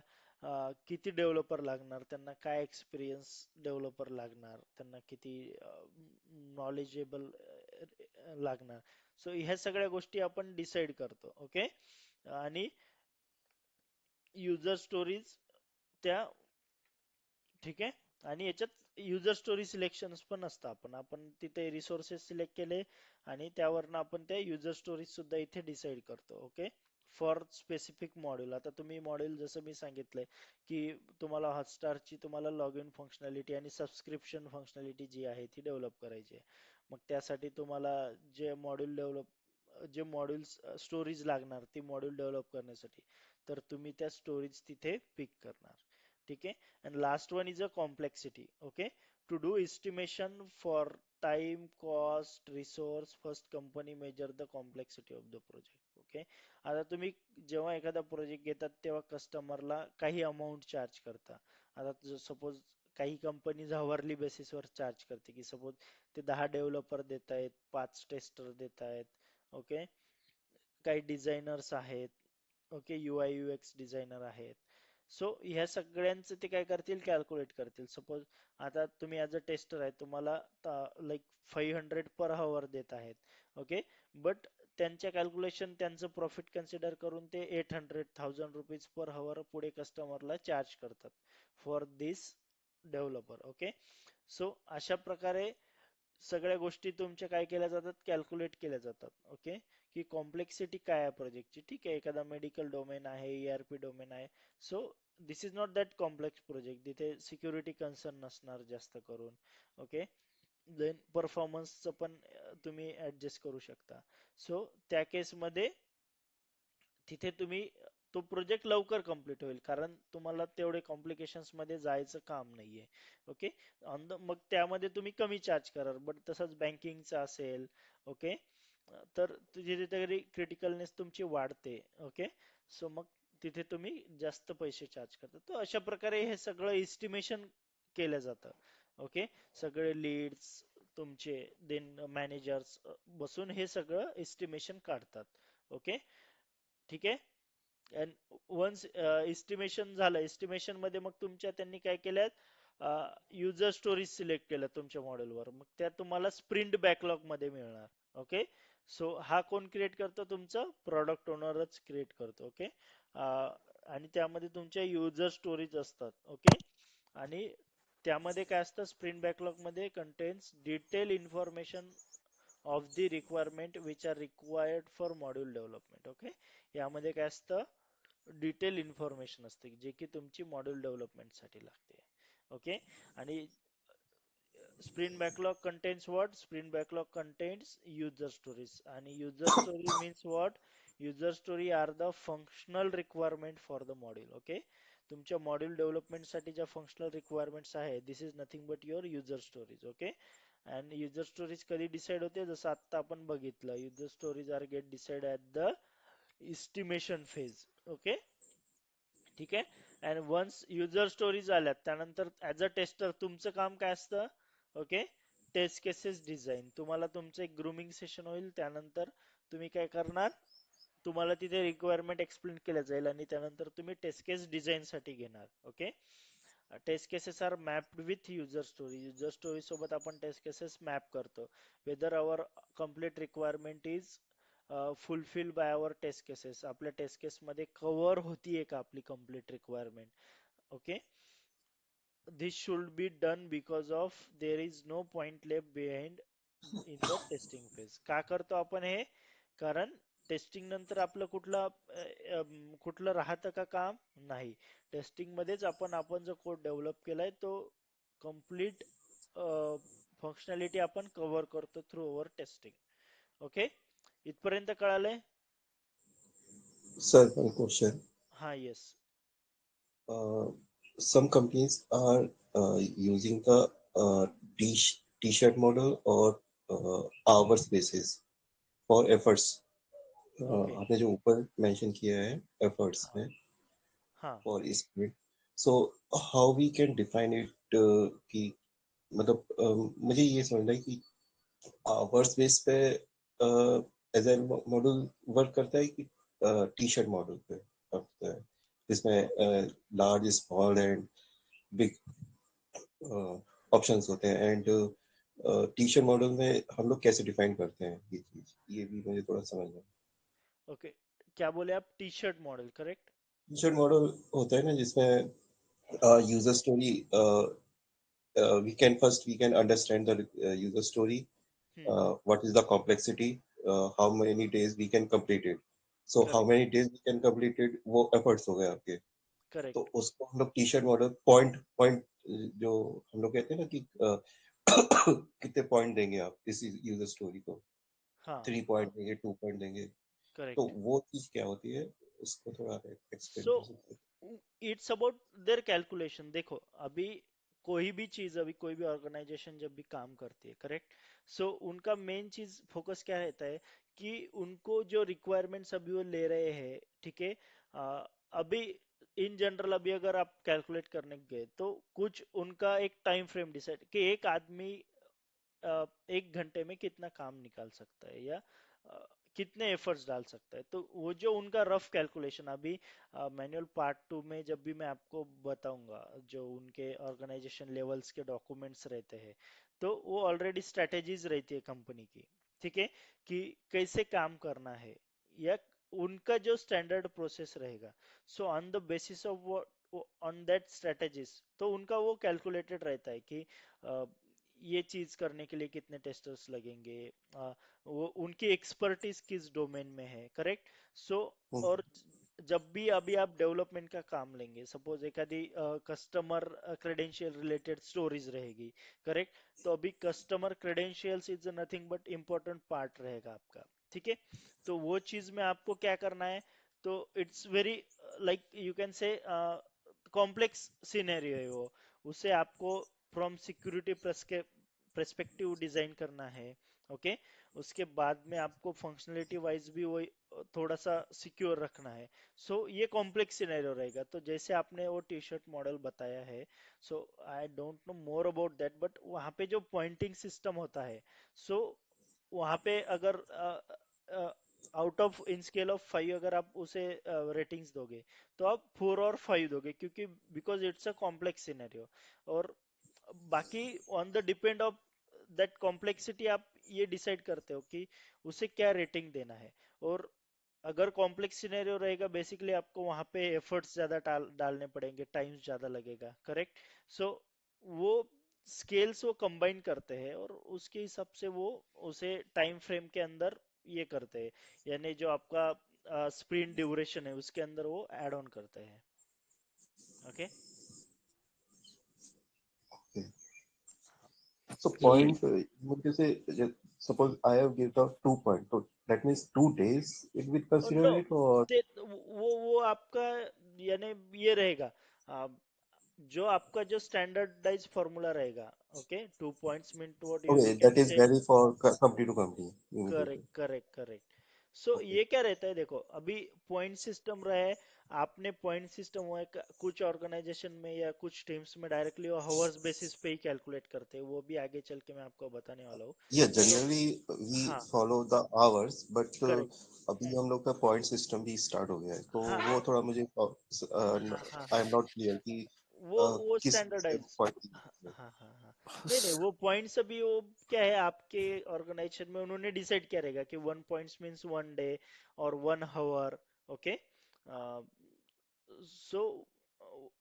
किती डेव्हलपर लागणार, त्यांना काय एक्सपिरियन्स डेव्हलपर लागणार, त्यांना किती नॉलेजेबल लागणार. सो ह्या सगळ्या गोष्टी आपण डिसाइड करतो. ओके. आणि युजर स्टोरीज त्या, ठीक आहे. आणि याच्यात युजर स्टोरी सिलेक्शन पण असतं, आपण तिथे रिसोर्सेस सिलेक्ट केले आणि त्यावरनं आपण त्या युजर स्टोरीज सुद्धा इथे डिसाइड करतो. ओके. फॉर स्पेसिफिक मॉड्यूल, आता तुम्ही मॉड्यूल जसं मी सांगितलंय की तुम्हाला हॉटस्टारची तुम्हाला लॉग इन फंक्शनॅलिटी आणि सबस्क्रिप्शन फंक्शनॅलिटी जी आहे ती डेव्हलप करायची आहे. मग त्यासाठी तुम्हाला जे मॉड्यूल डेव्हलप, जे मॉड्यूल्स स्टोरीज लागणार, ती मॉड्यूल डेव्हलप करण्यासाठी, तर तुम्ही त्या स्टोरीज तिथे पिक करणार. ठीक आहे. And last one is a complexity. Okay. To do estimation for time, cost, resource, first company measure the complexity of the project. Okay. आता तुम्ही जेव्हा एखादा प्रोजेक्ट घेतात तेव्हा कस्टमरला काही अमाऊंट चार्ज करता. आता सपोज काही कंपनीज हवरली बेसिसवर चार्ज करते, की सपोज ते 10 डेव्हलपर देत आहेत, 5 टेस्टर देत आहेत. ओके. काही डिझायनर्स आहेत. ओके. UI UX डिझायनर आहेत. सो ह्या सगळ्यांचं ते काय करतील, कॅल्क्युलेट करतील. सपोज आता तुम्ही ॲज अ टेस्टर आहे, तुम्हाला लाईक 500 पर हवर देत आहेत, ओके. बट त्यांच्या कॅल्क्युलेशन, त्यांचं प्रॉफिट कन्सिडर करून ते 800,000 रुपीज पर हवर पुढे कस्टमरला चार्ज करतात for this developer, okay. So अशा प्रकारे सगळ्या गोष्टी तुमच्या काय केल्या जातात, कॅल्क्युलेट केल्या जातात, ओके. की कॉम्प्लेक्सिटी काय आहे प्रोजेक्टची, ठीक आहे. एखादा मेडिकल डोमेन आहे, ERP डोमेन आहे. So this is not that complex project, तिथे सिक्युरिटी कन्सर्न नसणार जास्त करून, ओके. देन परफॉर्मन्सचं पण तुम्ही ऍडजस्ट करू शकता. सो त्या केसमध्ये तिथे तुम्ही तो प्रोजेक्ट लवकर कंप्लीट होईल, कारण तुम्हाला तेवढे कॉम्प्लिकेशन्स मध्ये जायचं काम नाहीये, ओके. मग त्यामध्ये तुम्ही कमी चार्ज कराल. बट तसंच बँकिंगचं असेल, ओके, तर तुझी तिथे क्रिटिकलनेस तुमची वाढते, ओके. सो मग तिथे तुम्ही जास्त पैसे चार्ज करता. तर अशा प्रकारे हे सगळं एस्टिमेशन केलं जातं, ओके. सगळे लीड्स तुमचे, देन मॅनेजर्स बसून हे सगळं एस्टिमेशन काढतात, ओके. ठीक आहे. अँड वन्स एस्टिमेशन झालं, एस्टिमेशन मध्ये मग तुमच्या त्यांनी काय केल्यात, युजर स्टोरीज सिलेक्ट केल्या तुमच्या मॉडेलवर, मग त्या तुम्हाला स्प्रिंट बॅकलॉग मध्ये मिळणार, ओके. सो हा कोण क्रिएट करतो, तुमचं प्रॉडक्ट ओनरच क्रिएट करतो, ओके. आणि त्यामध्ये तुमच्या युजर स्टोरीज असतात, ओके. आणि त्यामध्ये काय असतं, स्प्रिंट बॅकलॉग मध्ये contains detail information of the requirement which are required for module development, okay. यामध्ये काय असतं, डिटेल इन्फॉर्मेशन असते जे की तुमची मॉड्यूल डेव्हलपमेंटसाठी लागते, ओके. आणि sprint backlog contains what, sprint backlog contains user stories. आणि user story means what, user story are the functional requirement for the module, okay. तुमच्या मॉड्यूल डेव्हलपमेंटसाठी ज्या फंक्शनल रिक्वायरमेंट्स आहे, this is nothing but your user stories, okay. And user stories कधी decide होते, जसं आता आपण बघितलं, user stories are get decide at the estimation phase, okay. ठीक आहे. अँड वन्स युजर स्टोरीज आल्यात, त्यानंतर ऍज अ टेस्टर तुमचं काम काय असतं, ओके. टेस्ट केसेस डिझाईन, तुम्हाला तुमचं एक ग्रुमिंग सेशन होईल, त्यानंतर तुम्ही काय करणार, तुम्हाला तिथे रिक्वायरमेंट एक्सप्लेन केल्या जाईल आणि त्यानंतर तुम्ही टेस्ट केस डिझाईन साठी घेणार, okay. Test cases are mapped with user story, user story सोबत आपण टेस्ट केसेस मॅप करतो, whether our complete requirement is fulfil by our test cases, आपल्या टेस्ट केस मध्ये कव्हर होतीये का आपली complete requirement, okay. This should be done because of there is no point left behind in the testing phase. का करतो आपण हे, कारण testing नंतर आपलं कुठलं राहतं का काम, नाही. टेस्टिंग मध्येच आपण जो कोड डेव्हलप केलाय तो कम्प्लीट फंक्शनॅलिटी आपण कव्हर करतो थ्रू अवर टेस्टिंग, ओके. इथपर्यंत कळालंय? Sir, one question. हा, yes. Uh, some companies are using the t-shirt model or hours basis for efforts. Okay. आपने जो ऊपर मेंशन किया है efforts हाँ में हाँ. for इसमें, so how we can define it कि मतलब मुझे ये समझना है कि hours base पे एजाइल मॉडल वर्क करता है कि टी शर्ट मॉडल पे करता है, जिसमें large small and big options होते हैं, एंड टी शर्ट मॉडल में हम लोग कैसे डिफाइन करते हैं ये चीज, ये भी मुझे थोड़ा समझना है। ओके. क्या बोले आप, T shirt model, correct? T shirt model होता है ना जिसमें user story, we can understand the user story, what is the complexity, how many days we can complete it, so how correct. many days we can complete it, वो efforts हो गए आपके। तो correct. उसको हम लोग T shirt model point point जो हम लोग कहते हैं ना कि कितने पॉइंट देंगे आप इस यूजर स्टोरी को, हाँ 3 पॉइंट देंगे, 2 पॉइंट देंगे, तो करेक्ट. वो चीज क्या होती है, उसको थोड़ा एक्सप्लेन सो कर सकते हैं। It's about their calculation. देखो, अभी कोई भी चीज, अभी कोई भी ऑर्गेनाइजेशन जब भी काम करती है, करेक्ट. सो उनका मेन चीज फोकस क्या रहता है, कि उनको जो रिक्वायरमेंट्स अभी वो ले रहे हैं, ठीक है. अभी इन जनरल, अभी अगर आप कैलकुलेट करने गए तो कुछ उनका एक टाइम फ्रेम डिसाइड, कि एक आदमी 1 घंटे में कितना काम निकाल सकता है, या कितने एफर्ट्स डाल सकता है। तो वो जो उनका रफ कैलकुलेशन अभी मैनुअल पार्ट 2 में जब भी मैं आपको बताऊंगा जो उनके ऑर्गेनाइजेशन लेवल्स के डॉक्यूमेंट्स रहते हैं, तो वो ऑलरेडी स्ट्रेटेजीज रहती है कंपनी की, ठीक है, कि कैसे काम करना है या उनका जो स्टैंडर्ड प्रोसेस रहेगा। So on the basis of on that strategies तो उनका वो कैलकुलेटेड रहता है कि अ, ये चीज करने के लिए कितने टेस्टर्स लगेंगे, वो उनकी एक्सपर्टीज किस डोमेन में है, करेक्ट। सो और जब भी अभी आप डेवलपमेंट का काम लेंगे, सपोज एक आधी कस्टमर क्रेडेंशियल रिलेटेड स्टोरीज रहेगी, करेक्ट, तो अभी customer credentials is nothing but important part रहेगा आपका, ठीक है। तो वो चीज में आपको क्या करना है, तो it's very like you can say complex scenario है वो, उसे आपको फ्रॉम सिक्योरिटी पर्सपेक्टिव डिजाइन करना है, ओके। उसके बाद में आपको फंक्शनलिटी वाइज भी वही थोड़ा सा सिक्योर रखना है। सो ये कॉम्प्लेक्स सिनेरियो रहेगा। तो जैसे आपने वो टी शर्ट मॉडल बताया है, so I don't know more about that, but वहाँ पे जो पॉइंटिंग सिस्टम होता है, सो वहाँ पे अगर out of in scale of 5 अगर आप उसे रेटिंग्स दोगे, तो आप 4 और 5 दोगे, क्योंकि because it's a complex scenario. और बाकी on the depend of that complexity आप ये डिसाइड करते हो कि उसे क्या रेटिंग देना है। और अगर कॉम्प्लेक्स सिनेरियो रहेगा, बेसिकली आपको वहां पे एफर्ट्स ज्यादा डालने पड़ेंगे, टाइम ज्यादा लगेगा, करेक्ट। सो वो स्केल्स वो कंबाइन करते हैं और उसके हिसाब से वो उसे टाइम फ्रेम के अंदर ये करते हैं, यानी जो आपका स्प्रिंट ड्यूरेशन है उसके अंदर वो ऐड ऑन करते हैं, ओके। So ये point, मुझे से suppose I have given out 2 points, so that means 2 days it will consider no, it or वो आपका यानी ये रहेगा, आ, जो आपका जो स्टैंडर्डाइज फॉर्मूला रहेगा, okay. 2 points mean what you okay can that is से, vary for company to company correct immediately. Correct correct. So Okay. ये क्या रहता है, देखो अभी पॉइंट सिस्टम रहे, आपने पॉइंट सिस्टम हुआ है कुछ ऑर्गेनाइजेशन में या कुछ टीम्स में डायरेक्टली वो हावर्स बेसिस पे ही कैलकुलेट करते हैं, वो भी आगे चल के मैं आपको बताने वाला हूँ। Yeah, तो generally we हाँ, follow the hours, but correct. अभी हम लोग का पॉइंट सिस्टम भी स्टार्ट हो गया है, तो हाँ वो थोड़ा मुझे हाँ हाँ आई हाँ, एम नॉट क्लियर कि वो किस से स्टैंडर्डाइज, पॉइंट. हाँ हाँ हाँ हाँ। नहीं नहीं, वो पॉइंट्स अभी वो क्या है आपके ऑर्गेनाइजेशन में उन्होंने डिसाइड किया रहेगा कि 1 पॉइंट्स मीन्स 1 डे और 1 आवर, ओके। सो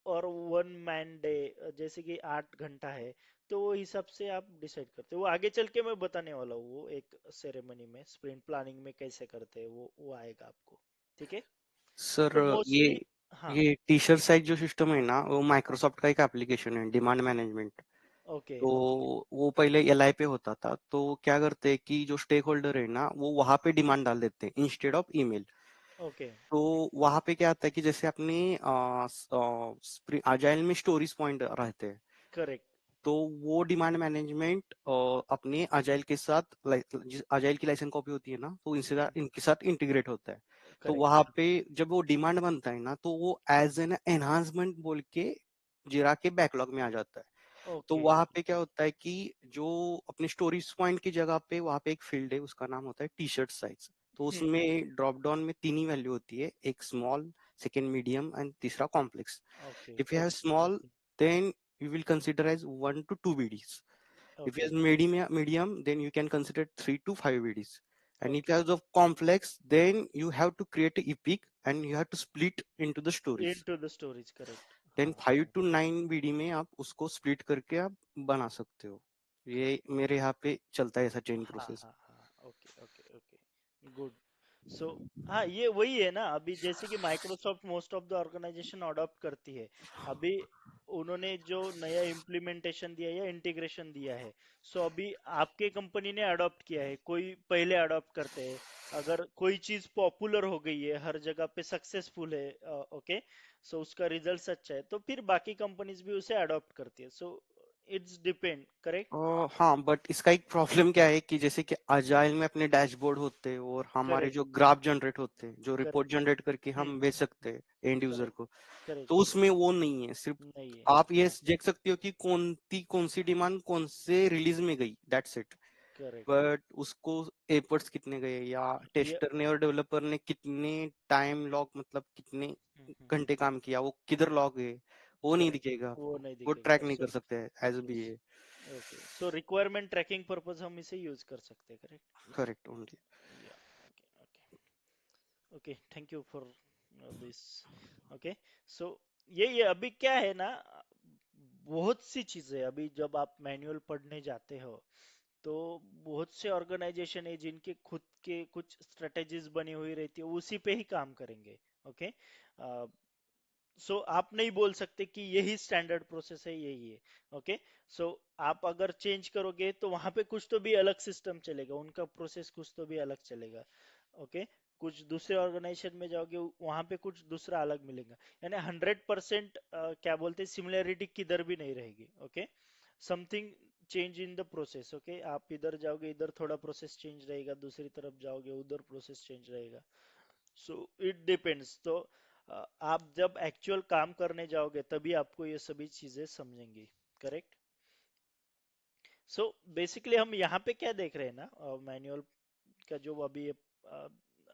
और 1 मैन डे, जैसे कि 8 घंटा है, तो वो हिसाब से आप डिसाइड करते हो। वो आगे चल के मैं बताने वाला हूँ, वो एक सेरेमनी में स्प्रिंट प्लानिंग में कैसे करते हैं, वो आएगा आपको, ठीक है। सर तो ये मोस्टली हाँ, ये टी शर्ट साइज जो सिस्टम है ना, वो माइक्रोसॉफ्ट का एक एप्लीकेशन है, डिमांड मैनेजमेंट। ओके तो ओके वो पहले एलआई पे होता था, तो क्या करते हैं कि जो स्टेक होल्डर है ना, वो वहां पे डिमांड डाल देते हैं इंस्टेड ऑफ ईमेल। ओके, तो वहां पे क्या आता है कि जैसे अपने आजाइल में स्टोरीज पॉइंट रहते हैं, करेक्ट तो वो डिमांड मैनेजमेंट अपने अजाइल के साथ अजाइल की लाइसेंस कॉपी होती है ना, तो इनके साथ इंटीग्रेट होता है। तो वहां करेक्ट, पे जब वो डिमांड बनता है ना, तो वो एज एन एनहांसमेंट बोल के जिरा के बैकलॉग में आ जाता है। तो ओके वहां पे क्या होता है कि जो अपने स्टोरीज पॉइंट की जगह पे वहां पे एक फील्ड है, उसका नाम होता है टी शर्ट साइज। तो उसमें ड्रॉप डाउन में 3 ही वैल्यू होती है, एक स्मॉल, सेकेंड मीडियम एंड तीसरा complex. Okay If you have okay small, okay then you will consider as 1 to 2 VDs. If you okay have medium, then you can consider 3 to 5 VDs. And if you okay, have the complex, then you have to create a epic and you have to split into the stories. Into the storage, correct. Then हाँ 5 to 9 VD में आप उसको split करके आप बना सकते हो। ये करेक्ट, मेरे यहाँ पे चलता है ऐसा चेन हाँ प्रोसेस। हाँ हाँ, okay okay okay, good. So हाँ, ये वही है ना, अभी जैसे कि Microsoft most of the organisation adopt करती है। अभी उन्होंने जो नया इम्प्लीमेंटेशन दिया है या इंटीग्रेशन दिया है, सो अभी आपके कंपनी ने अडॉप्ट किया है, कोई पहले अडॉप्ट करते हैं। अगर कोई चीज पॉपुलर हो गई है, हर जगह पे सक्सेसफुल है, ओके, सो उसका रिजल्ट अच्छा है, तो फिर बाकी कंपनीज भी उसे अडॉप्ट करती है। सो इट्स डिपेंड, करेक्ट हाँ, बट इसका एक प्रॉब्लम क्या है कि जैसे कि अजाइल में अपने डैशबोर्ड होते हैं और हमारे करेक्ट जो ग्राफ जनरेट होते हैं, जो रिपोर्ट करेक्ट, जनरेट करके हम बेच सकते हैं एंड यूजर करेक्ट को, करेक्ट, तो उसमें वो नहीं है। सिर्फ नहीं है, आप ये हाँ, देख सकते हो कि कौन सी डिमांड कौन से रिलीज में गई, दैट्स इट। करेक्ट। बट उसको एफर्ट्स कितने गए या ये टेस्टर ने और डेवलपर ने कितने टाइम लॉग मतलब कितने घंटे काम किया, वो किधर लॉग है, वो नहीं करेक्ट, दिखेगा वो आपको, नहीं वो दिखेगा। ट्रैक नहीं कर सकते as B A. Okay, so requirement tracking purpose हम इसे यूज कर सकते हैं, correct? Correct only. Yeah, okay okay okay, thank you for this. Okay, so ये अभी क्या है ना, बहुत सी चीजें अभी जब आप मैनुअल पढ़ने जाते हो तो बहुत से ऑर्गेनाइजेशन है जिनके खुद के कुछ स्ट्रेटेजीज बनी हुई रहती है, उसी पे ही काम करेंगे। ओके, सो आप नहीं बोल सकते कि यही स्टैंडर्ड प्रोसेस है, यही है। ओके, सो आप अगर चेंज करोगे तो वहां पे कुछ तो भी अलग सिस्टम चलेगा, उनका प्रोसेस कुछ तो भी अलग चलेगा। ओके, कुछ दूसरे ऑर्गेनाइजेशन में जाओगे वहां पे कुछ दूसरा अलग मिलेगा, यानी 100% क्या बोलते हैं, सिमिलैरिटी किधर भी नहीं रहेगी। Okay, something change in the process. Okay, आप इधर जाओगे इधर थोड़ा प्रोसेस चेंज रहेगा, दूसरी तरफ जाओगे उधर प्रोसेस चेंज रहेगा। So it depends. तो आप जब एक्चुअल काम करने जाओगे तभी आपको ये सभी चीजें समझेंगी, करेक्ट? सो बेसिकली हम यहाँ पे क्या देख रहे हैं ना, मैनुअल का जो अभी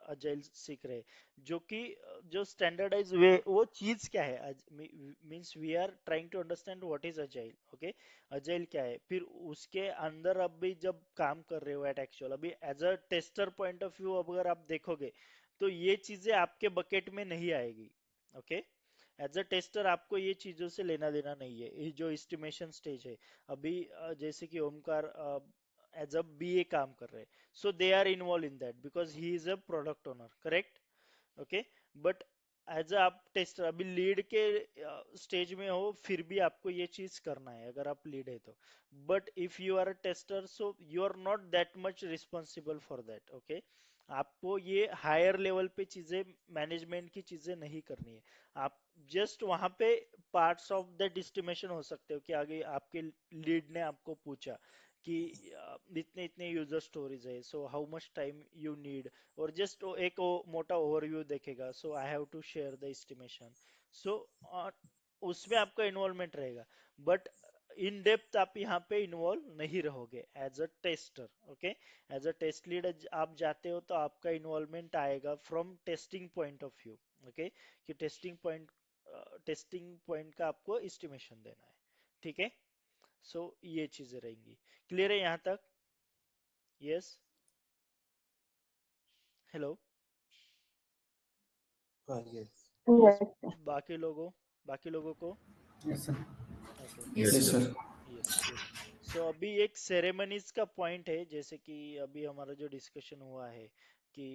अजाइल सीख रहे हैं, जो कि जो स्टैंडर्डाइज वे, वो चीज क्या है, means we are trying to understand what is agile. Okay, agile क्या है, फिर उसके अंदर अभी जब काम कर रहे हो एट एक्चुअल, अभी as a tester point of view अगर आप देखोगे तो ये चीजें आपके बकेट में नहीं आएगी। ओके, एज अ टेस्टर आपको ये चीजों से लेना देना नहीं है, ये जो एस्टिमेशन स्टेज है अभी, जैसे कि ओमकार एज अ बीए काम कर रहे हैं, so they are involve in that because he is a product owner, correct? Okay, but as a आप टेस्टर अभी लीड के स्टेज में हो, फिर भी आपको ये चीज करना है अगर आप लीड है तो। But if you are a tester, so you are not that much responsible for that. Okay, आपको ये हायर लेवल पे चीजें, मैनेजमेंट की चीजें नहीं करनी है। आप जस्ट वहां पे पार्ट्स ऑफ दैट एस्टिमेशन हो सकते हो कि आगे आपके लीड ने आपको पूछा कि इतने इतने यूजर स्टोरीज है, so how much time you need, और जस्ट एक मोटा ओवरव्यू देखेगा, so I have to share the estimation. So उसमें आपका इन्वॉल्वमेंट रहेगा, बट इन डेप्थ आप यहाँ पे इन्वॉल्व नहीं रहोगे as a tester. Okay, as a test lead आप जाते हो तो आपका इन्वॉल्वमेंट आएगा from testing point of view. Okay, कि टेस्टिंग पॉइंट का आपको एस्टिमेशन देना है। ठीक है, सो ये चीजें रहेंगी। क्लियर है यहाँ तक? यस, हेलो, हाँ ये यस, Yes. बाकी लोगों को? Yes sir. Okay, yes so sir. Yes good. So अभी एक सेरेमनीज का पॉइंट है, जैसे कि अभी हमारा जो डिस्कशन हुआ है कि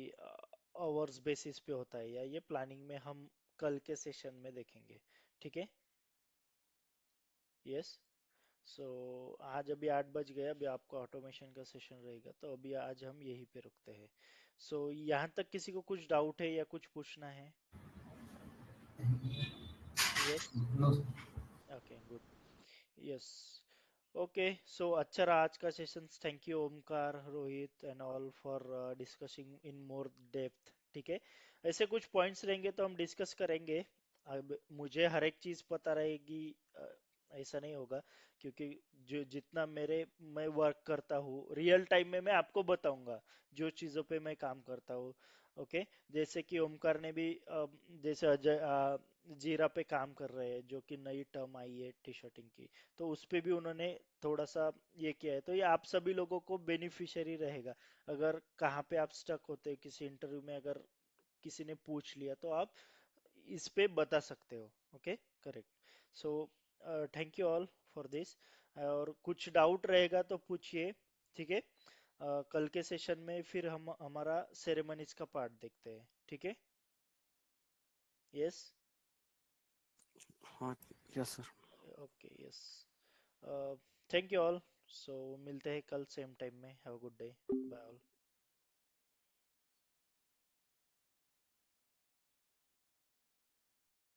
आवर्स बेसिस पे होता है, या ये प्लानिंग में हम कल के सेशन में देखेंगे। ठीक है, यस। सो आज अभी 8 बज गए, अभी आपका ऑटोमेशन का सेशन रहेगा, तो अभी आज हम यहीं पे रुकते हैं। सो यहाँ तक किसी को कुछ डाउट है या कुछ पूछना है? Yes, no okay good, yes. Okay, so अच्छा रहा आज का session. Thank you Omkar, Rohit and all for discussing in more depth. ठीक है, ऐसे कुछ पॉइंट्स रहेंगे तो हम डिस्कस करेंगे। अब मुझे हर एक चीज पता रहेगी ऐसा नहीं होगा, क्योंकि जो जितना मैं वर्क करता हूँ रियल टाइम में मैं आपको बताऊंगा जो चीजों पे मैं काम करता हूँ। ओके, जैसे कि ओमकार ने भी जैसे अजय जीरा पे काम कर रहे हैं, जो कि नई टर्म आई है टी शर्टिंग की, तो उस पे भी उन्होंने थोड़ा सा ये किया है, तो ये आप सभी लोगों को बेनिफिशियरी रहेगा। अगर कहाँ पे आप स्टक होते हैं किसी इंटरव्यू में, अगर किसी ने पूछ लिया तो आप इस पे बता सकते हो। Okay, correct. So thank you all for this, और कुछ डाउट रहेगा तो पूछिए। ठीक है, कल के सेशन में फिर हम हमारा सेरेमनीज का पार्ट देखते हैं। ठीक है, यस, हाँ yes sir. Okay, yes, thank you all. So मिलते हैं कल सेम टाइम में। Have a good day, bye all.